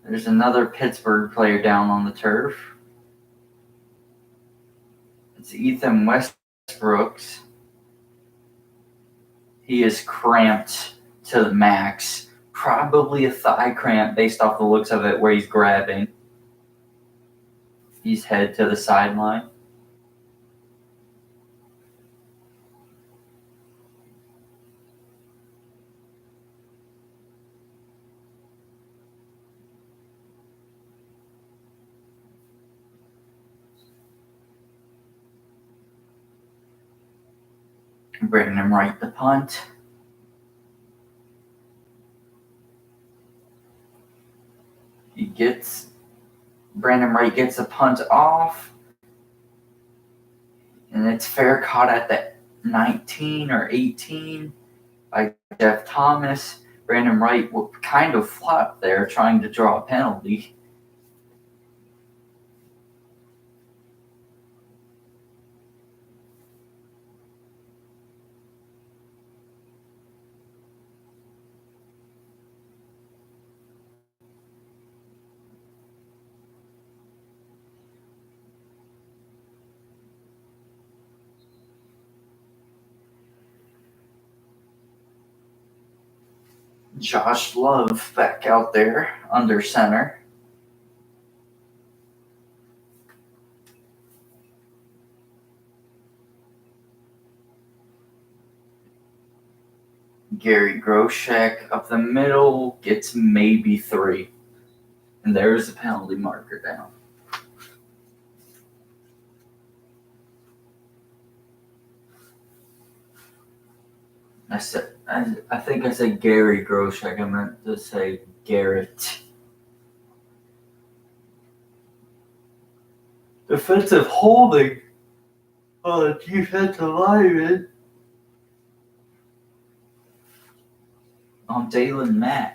There's another Pittsburgh player down on the turf. It's Ethan Westbrooks. He is cramped to the max. Probably a thigh cramp based off the looks of it where he's grabbing. He's head to the sideline. Brandon Wright the punt. Brandon Wright gets a punt off. And it's fair caught at the 19 or 18 by Jeff Thomas. Brandon Wright will kind of flop there trying to draw a penalty. Josh Love back out there under center. Gary Groshek up the middle gets maybe 3. And there's the penalty marker down. I think I said Gary Groshek. I meant to say Garrett. Defensive holding on a defensive lineman on Dalen Mack.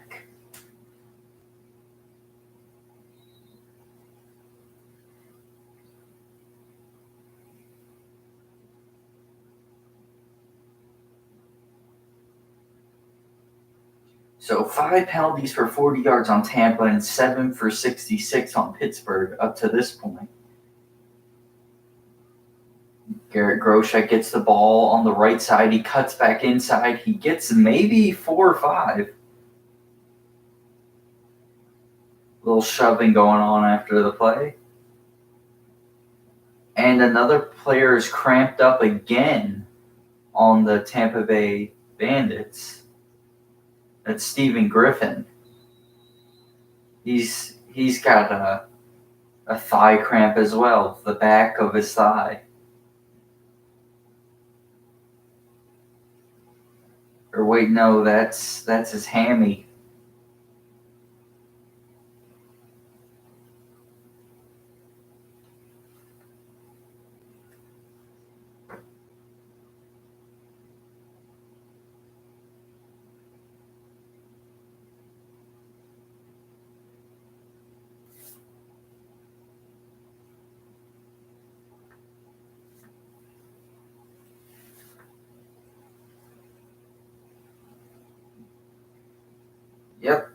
So 5 penalties for 40 yards on Tampa and 7 for 66 on Pittsburgh up to this point. Garrett Groshek gets the ball on the right side. He cuts back inside. He gets maybe 4 or 5. A little shoving going on after the play. And another player is cramped up again on the Tampa Bay Bandits. That's Stephen Griffin. He's got a thigh cramp as well, the back of his thigh. Or wait, no, that's his hammy. Yep.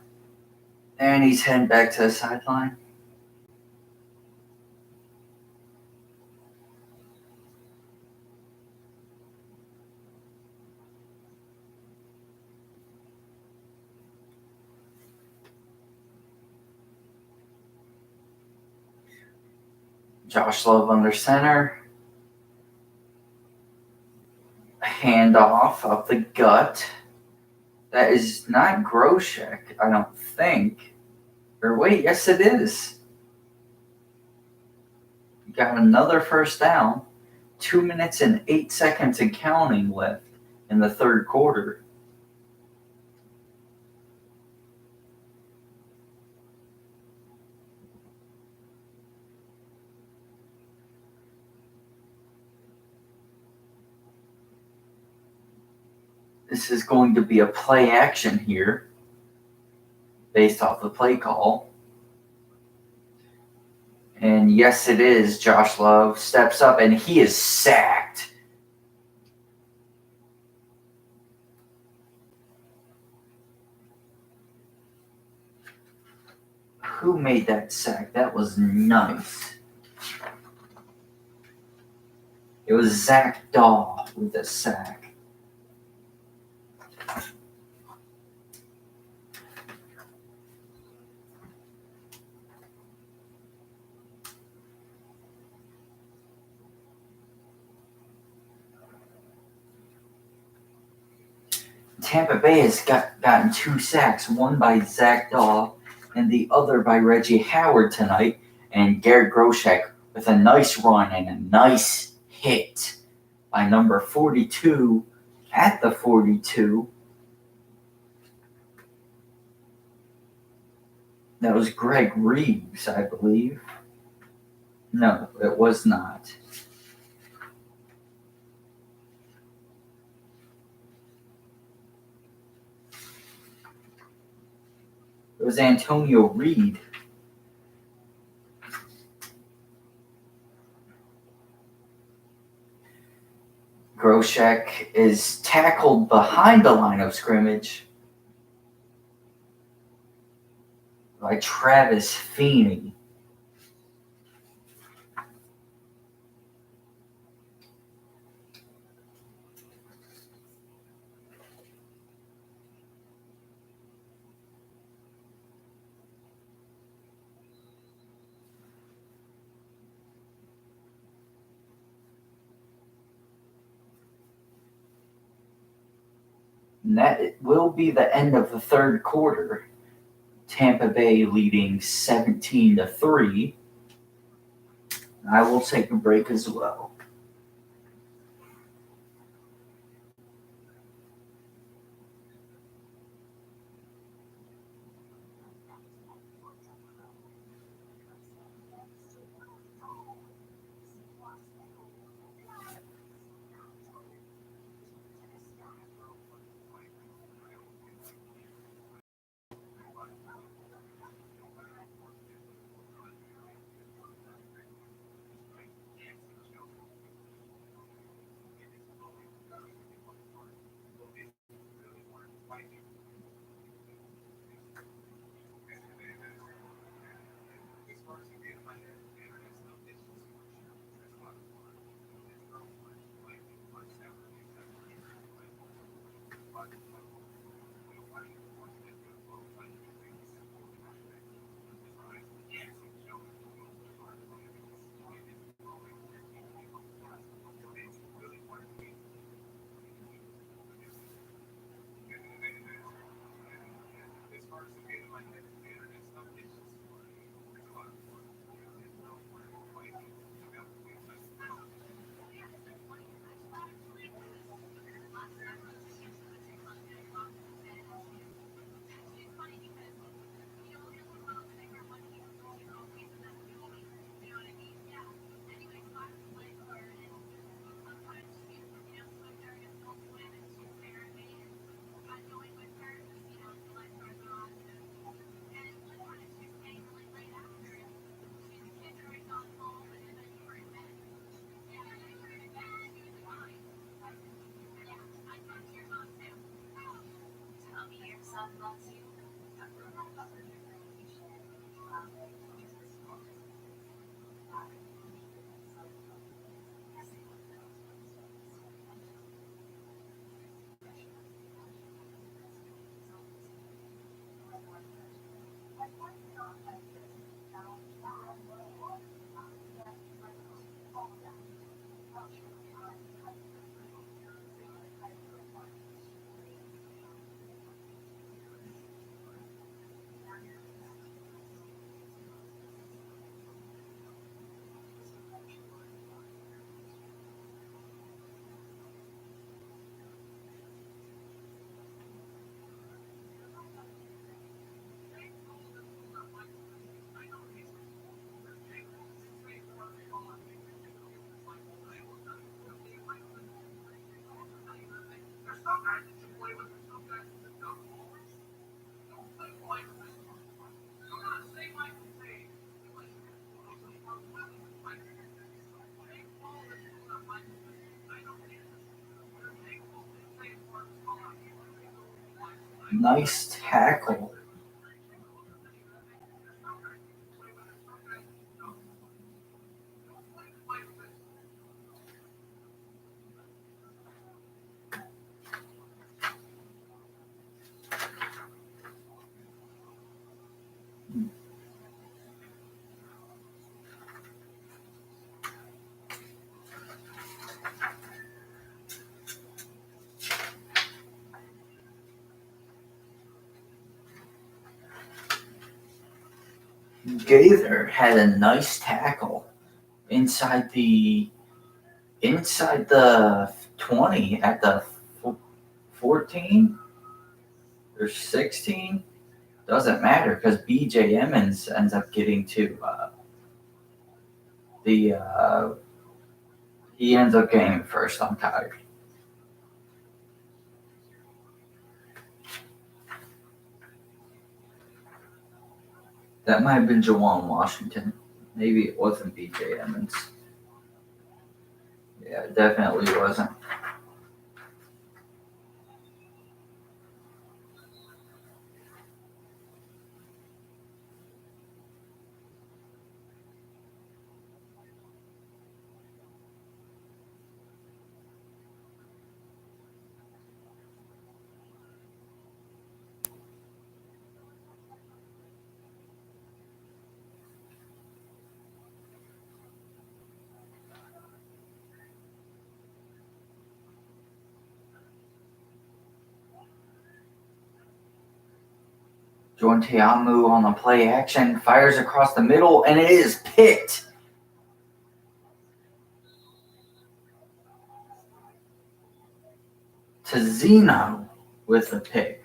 And he's heading back to the sideline. Josh Love under center. Handoff up the gut. That is not Groshek, I don't think. Or wait, yes it is. Got another first down. 2 minutes and 8 seconds and counting left in the third quarter. This is going to be a play action here based off the play call. And yes, it is. Josh Love steps up and he is sacked. Who made that sack? That was nice. It was Zach Daw with a sack. Tampa Bay has gotten 2 sacks, one by Zach Daw and the other by Reggie Howard tonight. And Garrett Groshek with a nice run and a nice hit by number 42 at the 42. That was Greg Reeves, I believe. No, it was not. It was Antonio Reed. Groshek is tackled behind the line of scrimmage by Travis Feeney. And that will be the end of the third quarter. Tampa Bay leading 17-3. I will take a break as well. Nice tackle. Gaither had a nice tackle inside the 20 at the 14 or 16. Doesn't matter because BJ Emmons ends up getting to he ends up getting first. I'm tired. That might have been Jawan Washington. Maybe it wasn't BJ Emmons. Yeah, it definitely wasn't. Jordan Teamu on the play action, fires across the middle, and it is picked. Tazino with the pick.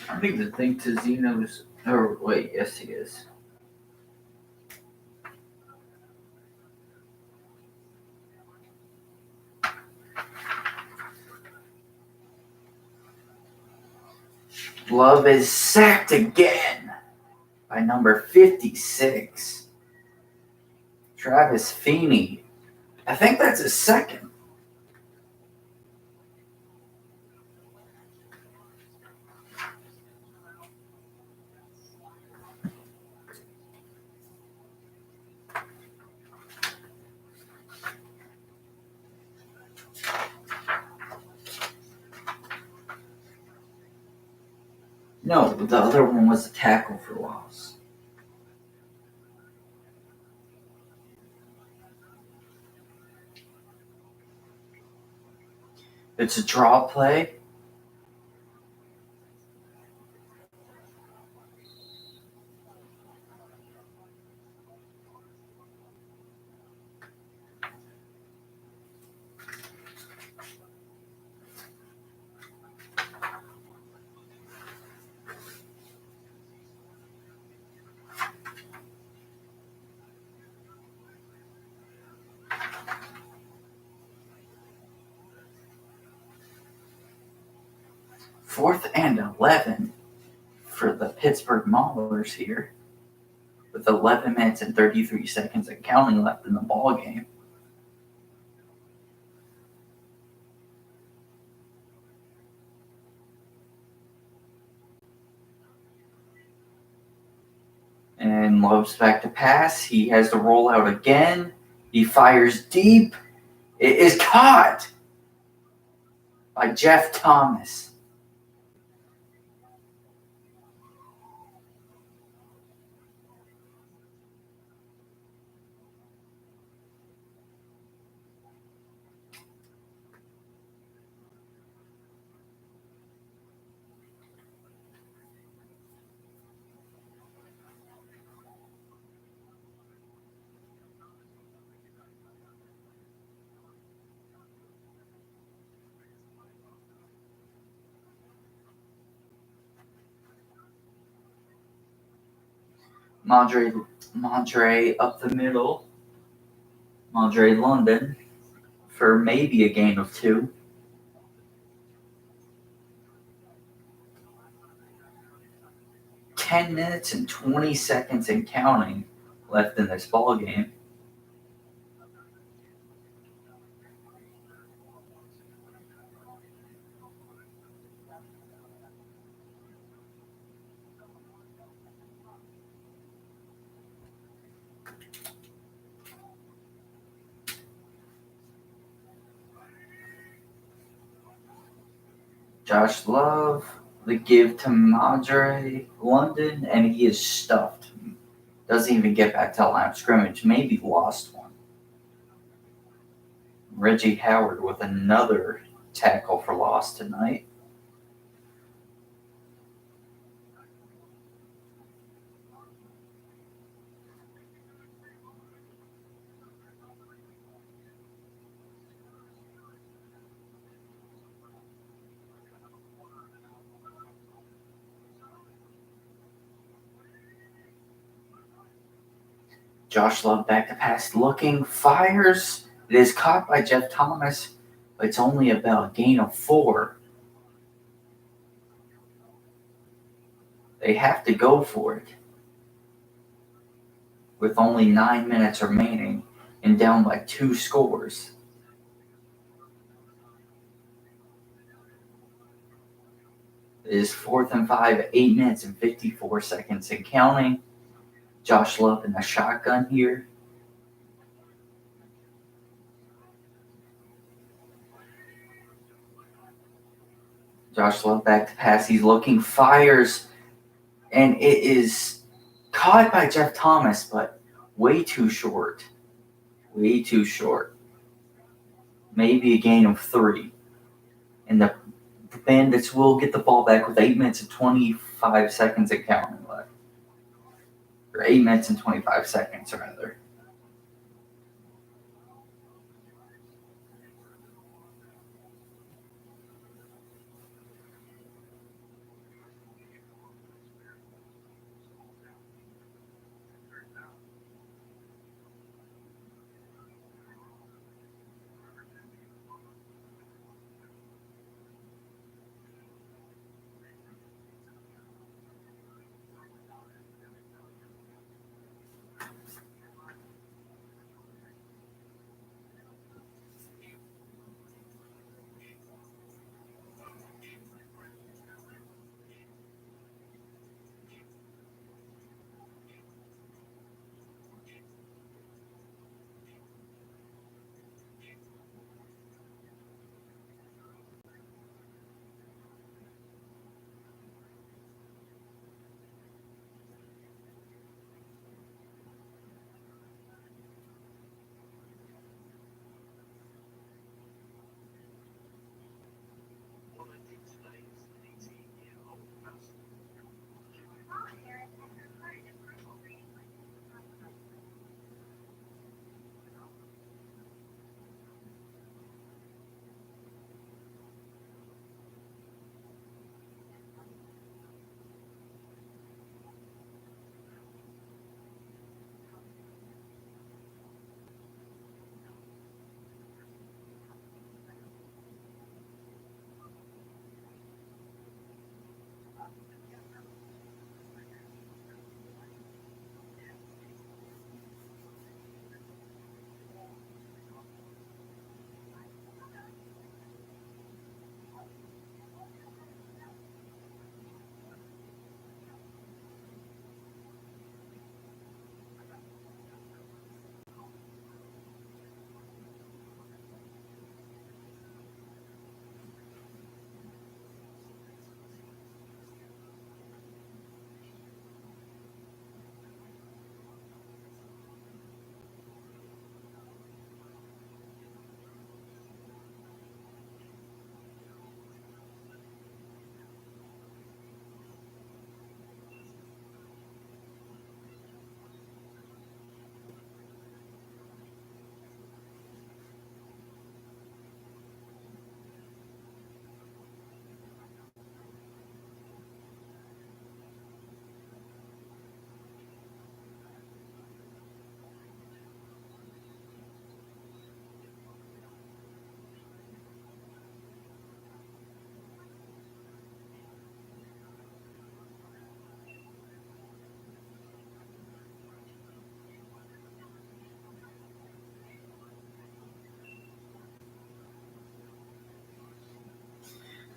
I don't even think Tazino's. Or wait, yes he is. Love is sacked again by number 56, Travis Feeney. I think that's his second. No, the other one was a tackle for loss. It's a draw play. Fourth and 11 for the Pittsburg Maulers here, with 11 minutes and 33 seconds and counting left in the ball game. London loves back to pass. He has the rollout again. He fires deep. It is caught by Jeff Thomas. Mondre up the middle. Mondre London for maybe a gain of 2. "10 minutes and 20 seconds and counting left in this ball game. Josh Love, the give to Mondre London, and he is stuffed. Doesn't even get back to line of scrimmage. Maybe lost one. Reggie Howard with another tackle for loss tonight. Josh Love back to pass, looking, fires. It is caught by Jeff Thomas, but it's only about a gain of 4. They have to go for it with only 9 minutes remaining and down by 2 scores. It is 4th and 5, 8 minutes and 54 seconds and counting. Josh Love in the shotgun here. Josh Love back to pass. He's looking, fires, and it is caught by Jeff Thomas, but way too short. Way too short. Maybe a gain of 3. And the Bandits will get the ball back with 8 minutes and 25 seconds and counting left. Or 8 minutes and 25 seconds, rather.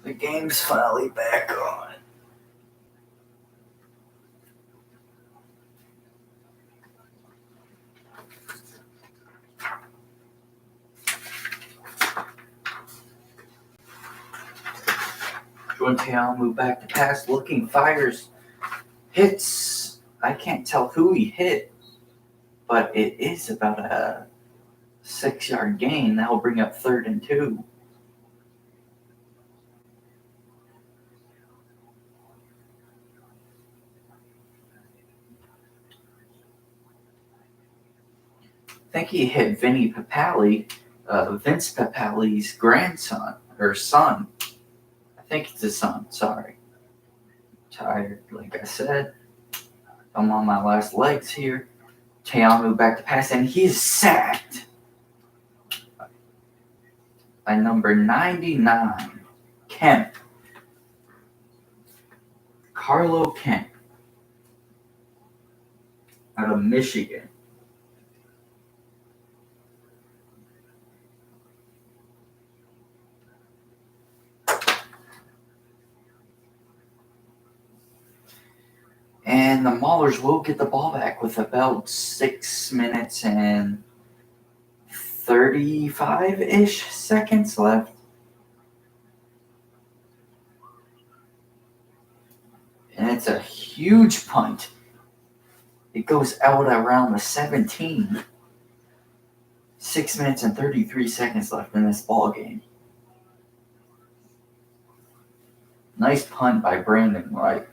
The game's finally back on. Juan move back to pass, looking, fires, hits. I can't tell who he hit, but it is about a 6-yard gain. That will bring up 3rd and 2. I think he hit Vinny Papale, Vince Papale's grandson, or son. I think it's his son, sorry. Tired, like I said. I'm on my last legs here. Te'amu back to pass, and he's sacked by number 99, Kemp. Carlo Kemp out of Michigan. And the Maulers will get the ball back with about 6 minutes and 35-ish seconds left. And it's a huge punt. It goes out around the 17. 6 minutes and 33 seconds left in this ball game. Nice punt by Brandon Wright.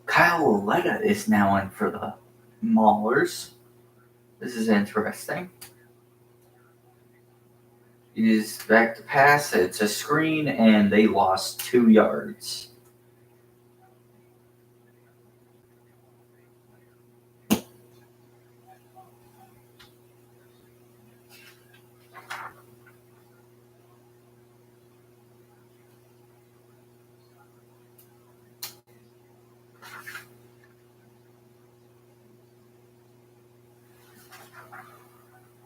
Kyle Oletta is now in for the Maulers. This is interesting. He's back to pass. It's a screen, and they lost 2 yards.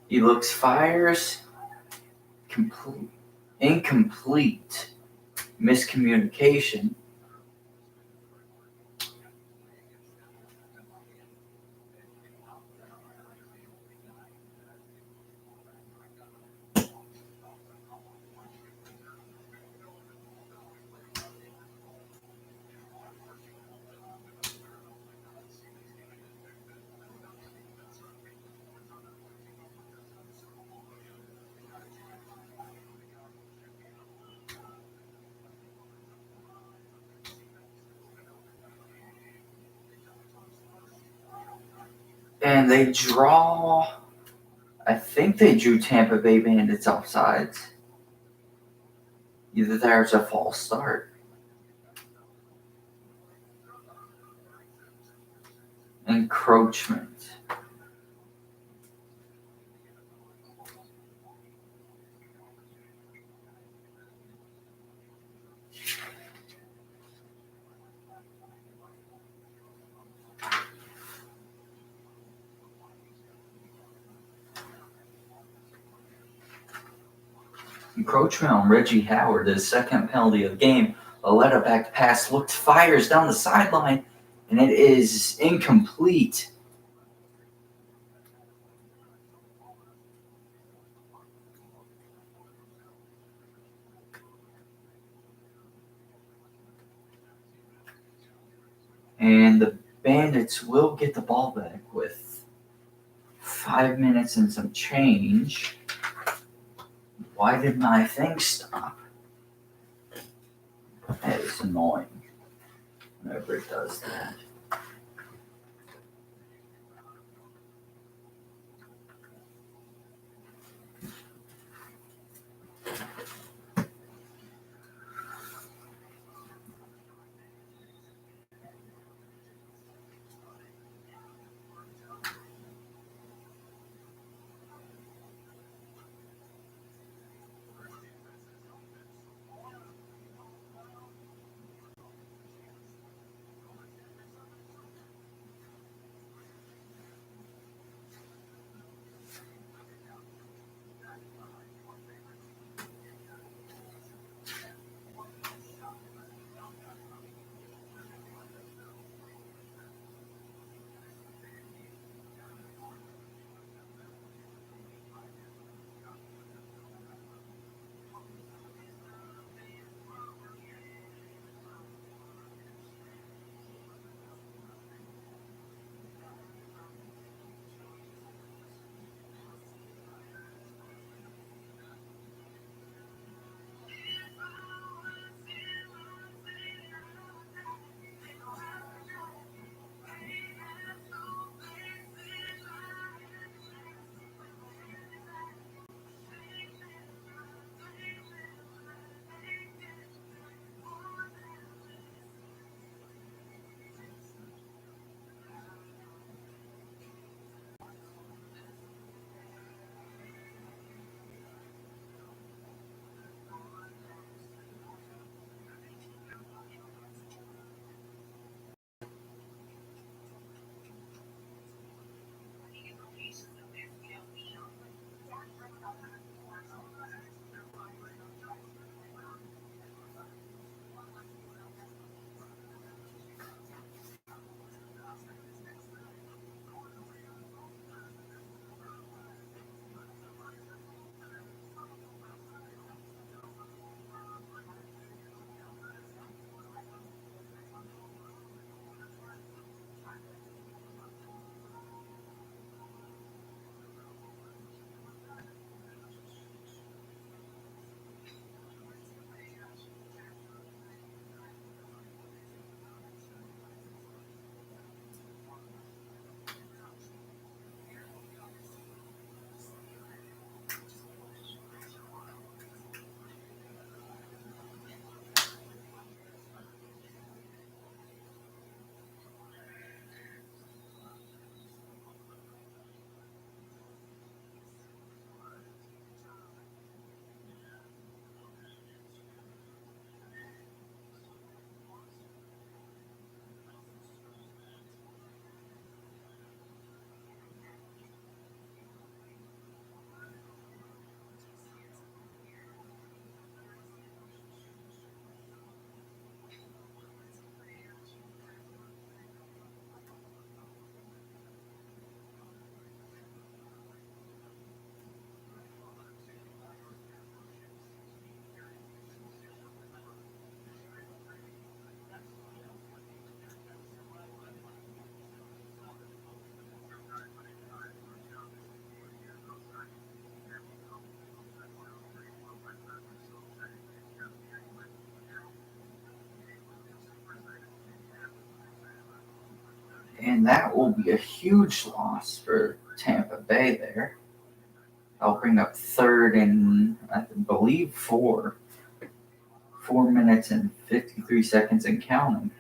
He looks, fires, incomplete, miscommunication. And they draw, I think they drew Tampa Bay Bandits offsides. Either there's a false start. Encroachment. Encroachment on Reggie Howard, his second penalty of the game. Oletta back to pass, looked, fires down the sideline, and it is incomplete. And the Bandits will get the ball back with 5 minutes and some change. Why did my thing stop? That is annoying whenever it does that. And that will be a huge loss for Tampa Bay there. I'll bring up third and I believe 4 minutes and 53 seconds and counting.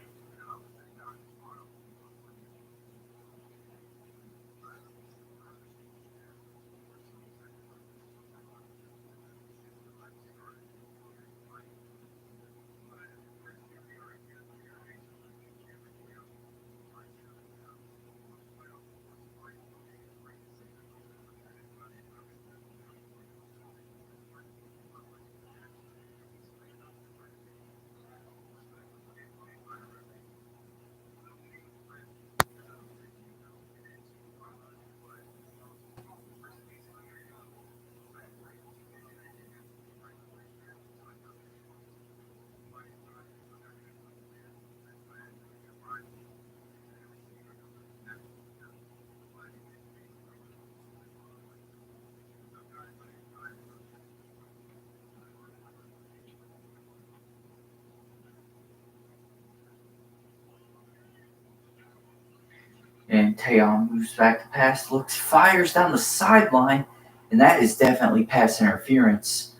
Teon moves back to pass, looks, fires down the sideline, and that is definitely pass interference.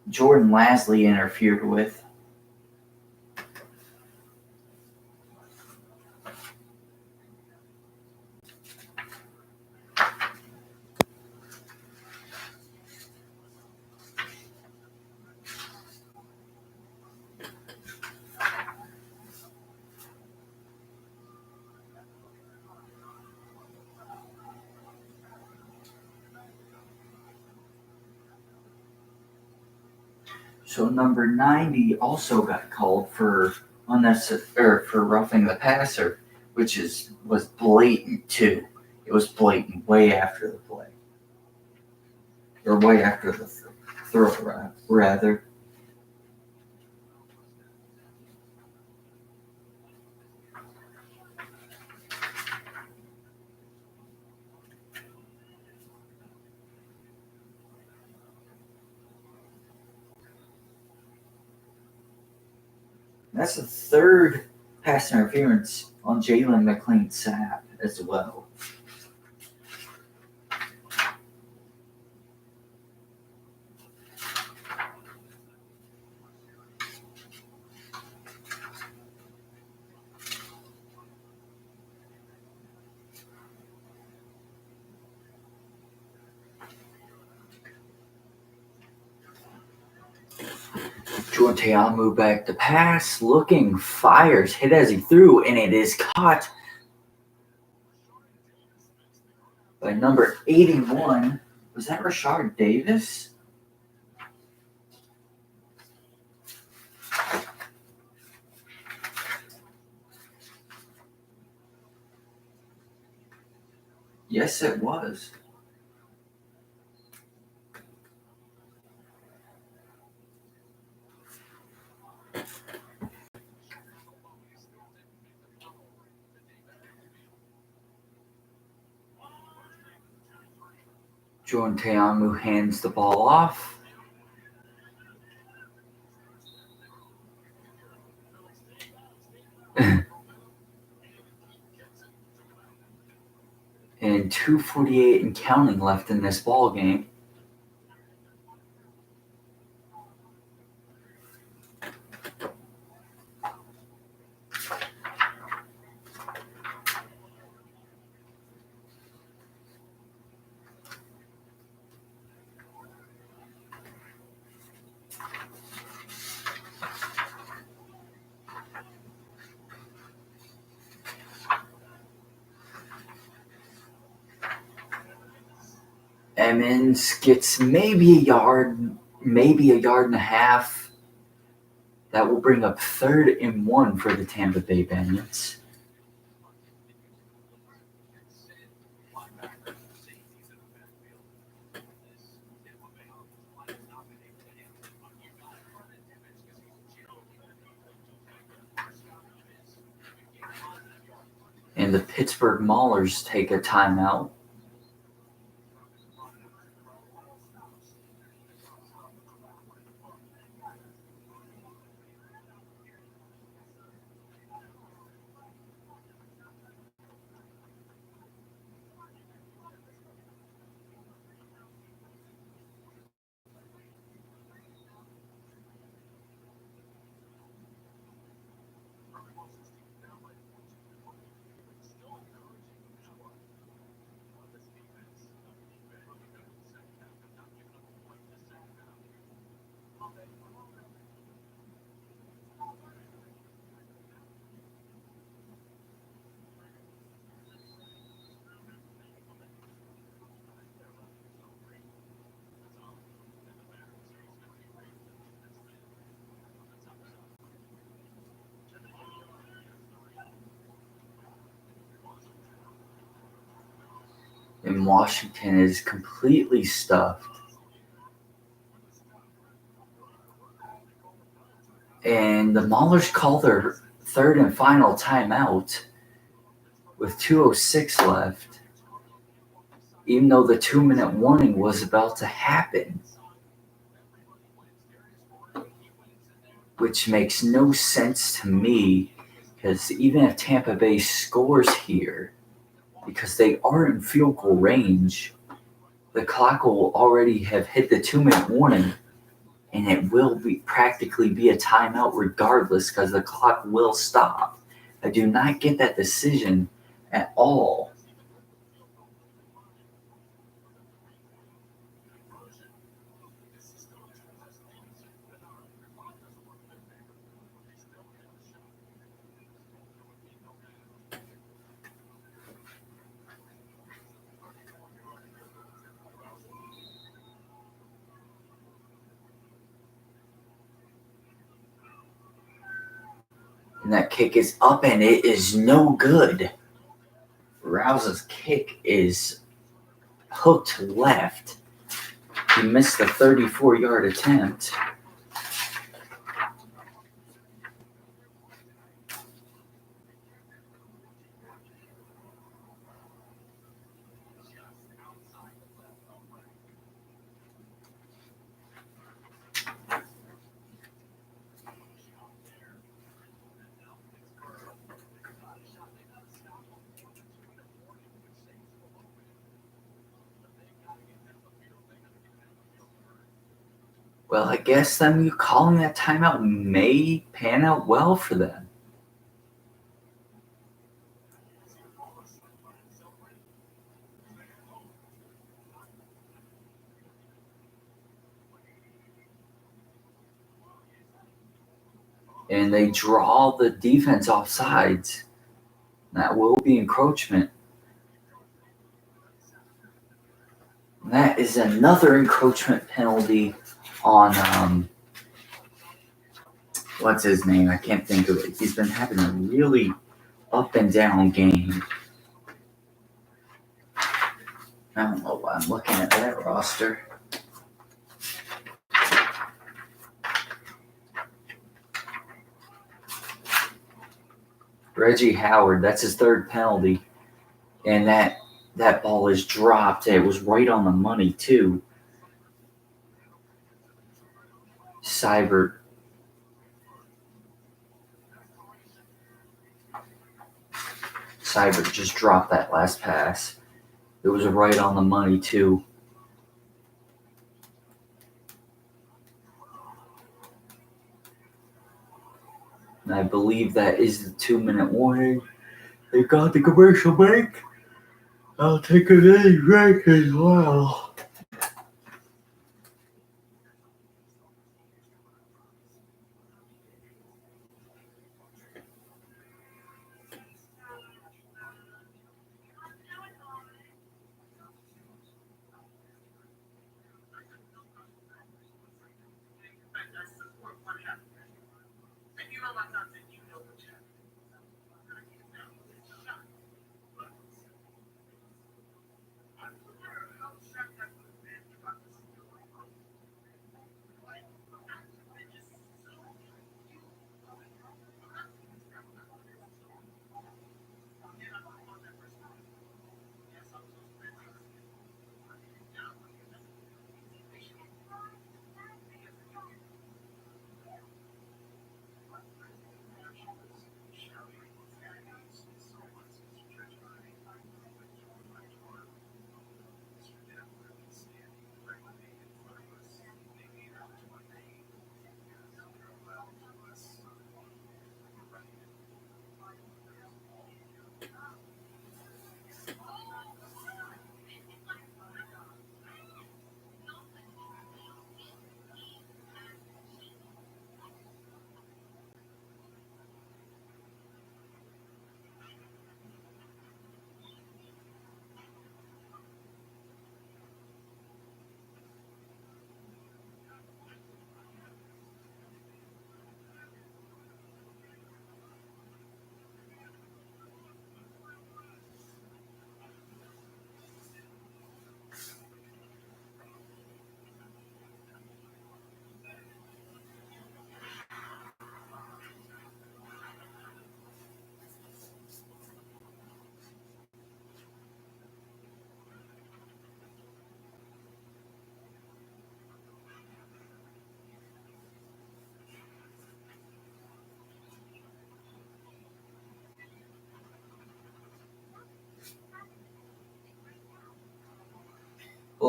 Jordan Lasley interfered with. So number 90 also got called for for roughing the passer, which was blatant too. It was blatant way after the play, or way after the throw, rather. That's the third pass interference on Jalen McLean-Sapp as well. Jordan Teamu back to pass, looking, fires, hit as he threw, and it is caught by number 81. Was that Rashard Davis? Yes, it was. Jordan Teamu hands the ball off. And 2:48 and counting left in this ball game. Emmons gets maybe a yard and a half. That will bring up 3rd and 1 for the Tampa Bay Bandits. And the Pittsburg Maulers take a timeout. And Washington is completely stuffed. And the Maulers call their 3rd and final timeout with 2:06 left, even though the 2-minute warning was about to happen, which makes no sense to me, Because even if Tampa Bay scores here, because they are in field goal range, the clock will already have hit the 2-minute warning, and it will be practically be a timeout regardless because the clock will stop. I do not get that decision at all. And that kick is up, and it is no good. Rouse's kick is hooked left. He missed the 34-yard attempt. Well, I guess them you calling that timeout may pan out well for them. And they draw the defense off sides. That will be encroachment. And that is another encroachment penalty on what's his name? I can't think of it. He's been having a really up and down game. I don't know why I'm looking at that roster. Reggie Howard, that's his third penalty. And that ball is dropped. It was right on the money, too. Seibert just dropped that last pass. It was right on the money, too. And I believe that is the 2-minute warning. They got the commercial break. I'll take a little break as well.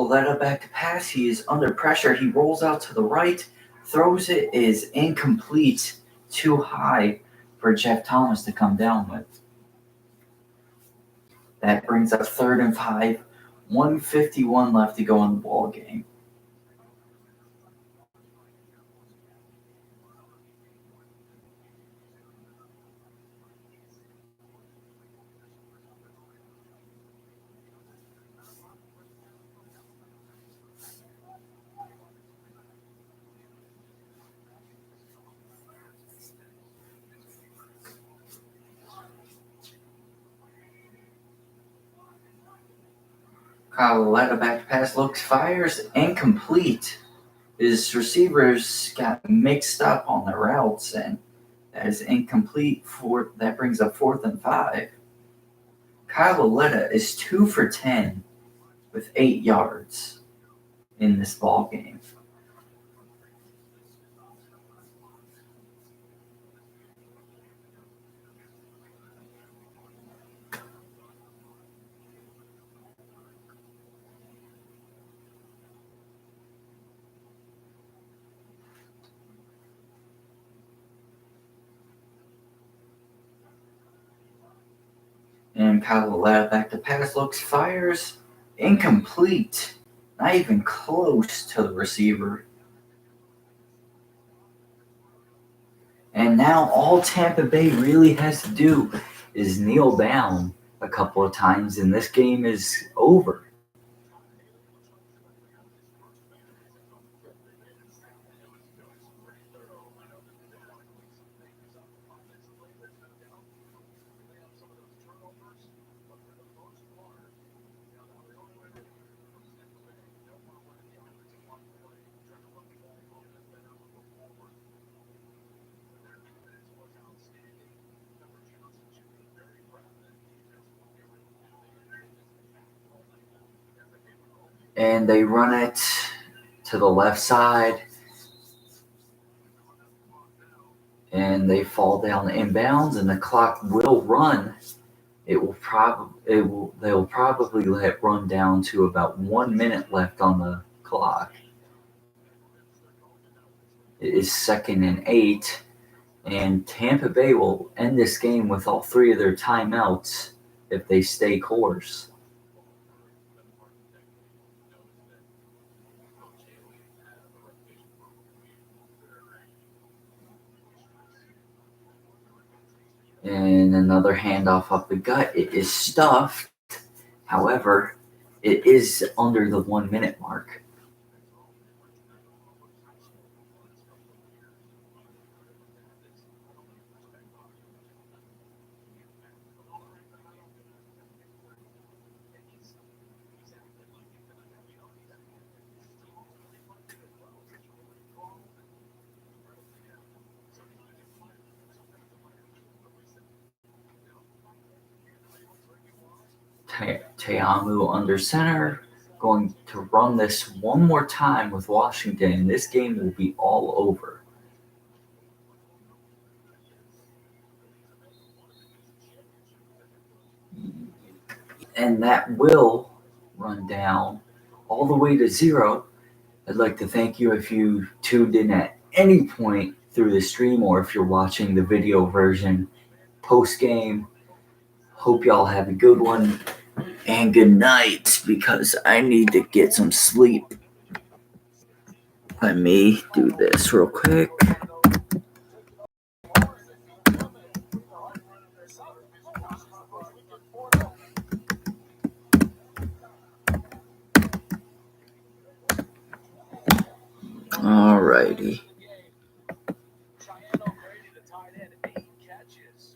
Letta back to pass. He is under pressure. He rolls out to the right, throws it, is incomplete, too high for Jeff Thomas to come down with. That brings up 3rd and 5. 1:51 left to go in the ball game. Letta back to pass, looks, fires, incomplete. His receivers got mixed up on the routes, and that is incomplete. That brings up 4th and 5. Kyle Letta is 2 for 10 with 8 yards in this ball game. And Kyle Letta back to pass, looks, fires, incomplete. Not even close to the receiver. And now all Tampa Bay really has to do is kneel down a couple of times, and this game is over. And they run it to the left side, and they fall down inbounds, and the clock will run. They'll probably let it run down to about 1 minute left on the clock. It is 2nd and 8, and Tampa Bay will end this game with all 3 of their timeouts if they stay course. And another handoff up the gut. It is stuffed. However, it is under the 1 minute mark. Teamu under center, going to run this one more time with Washington, and this game will be all over. And that will run down all the way to 0. I'd like to thank you if you tuned in at any point through the stream, or if you're watching the video version post-game. Hope y'all have a good one, and good night, because I need to get some sleep. Let me do this real quick. Alrighty.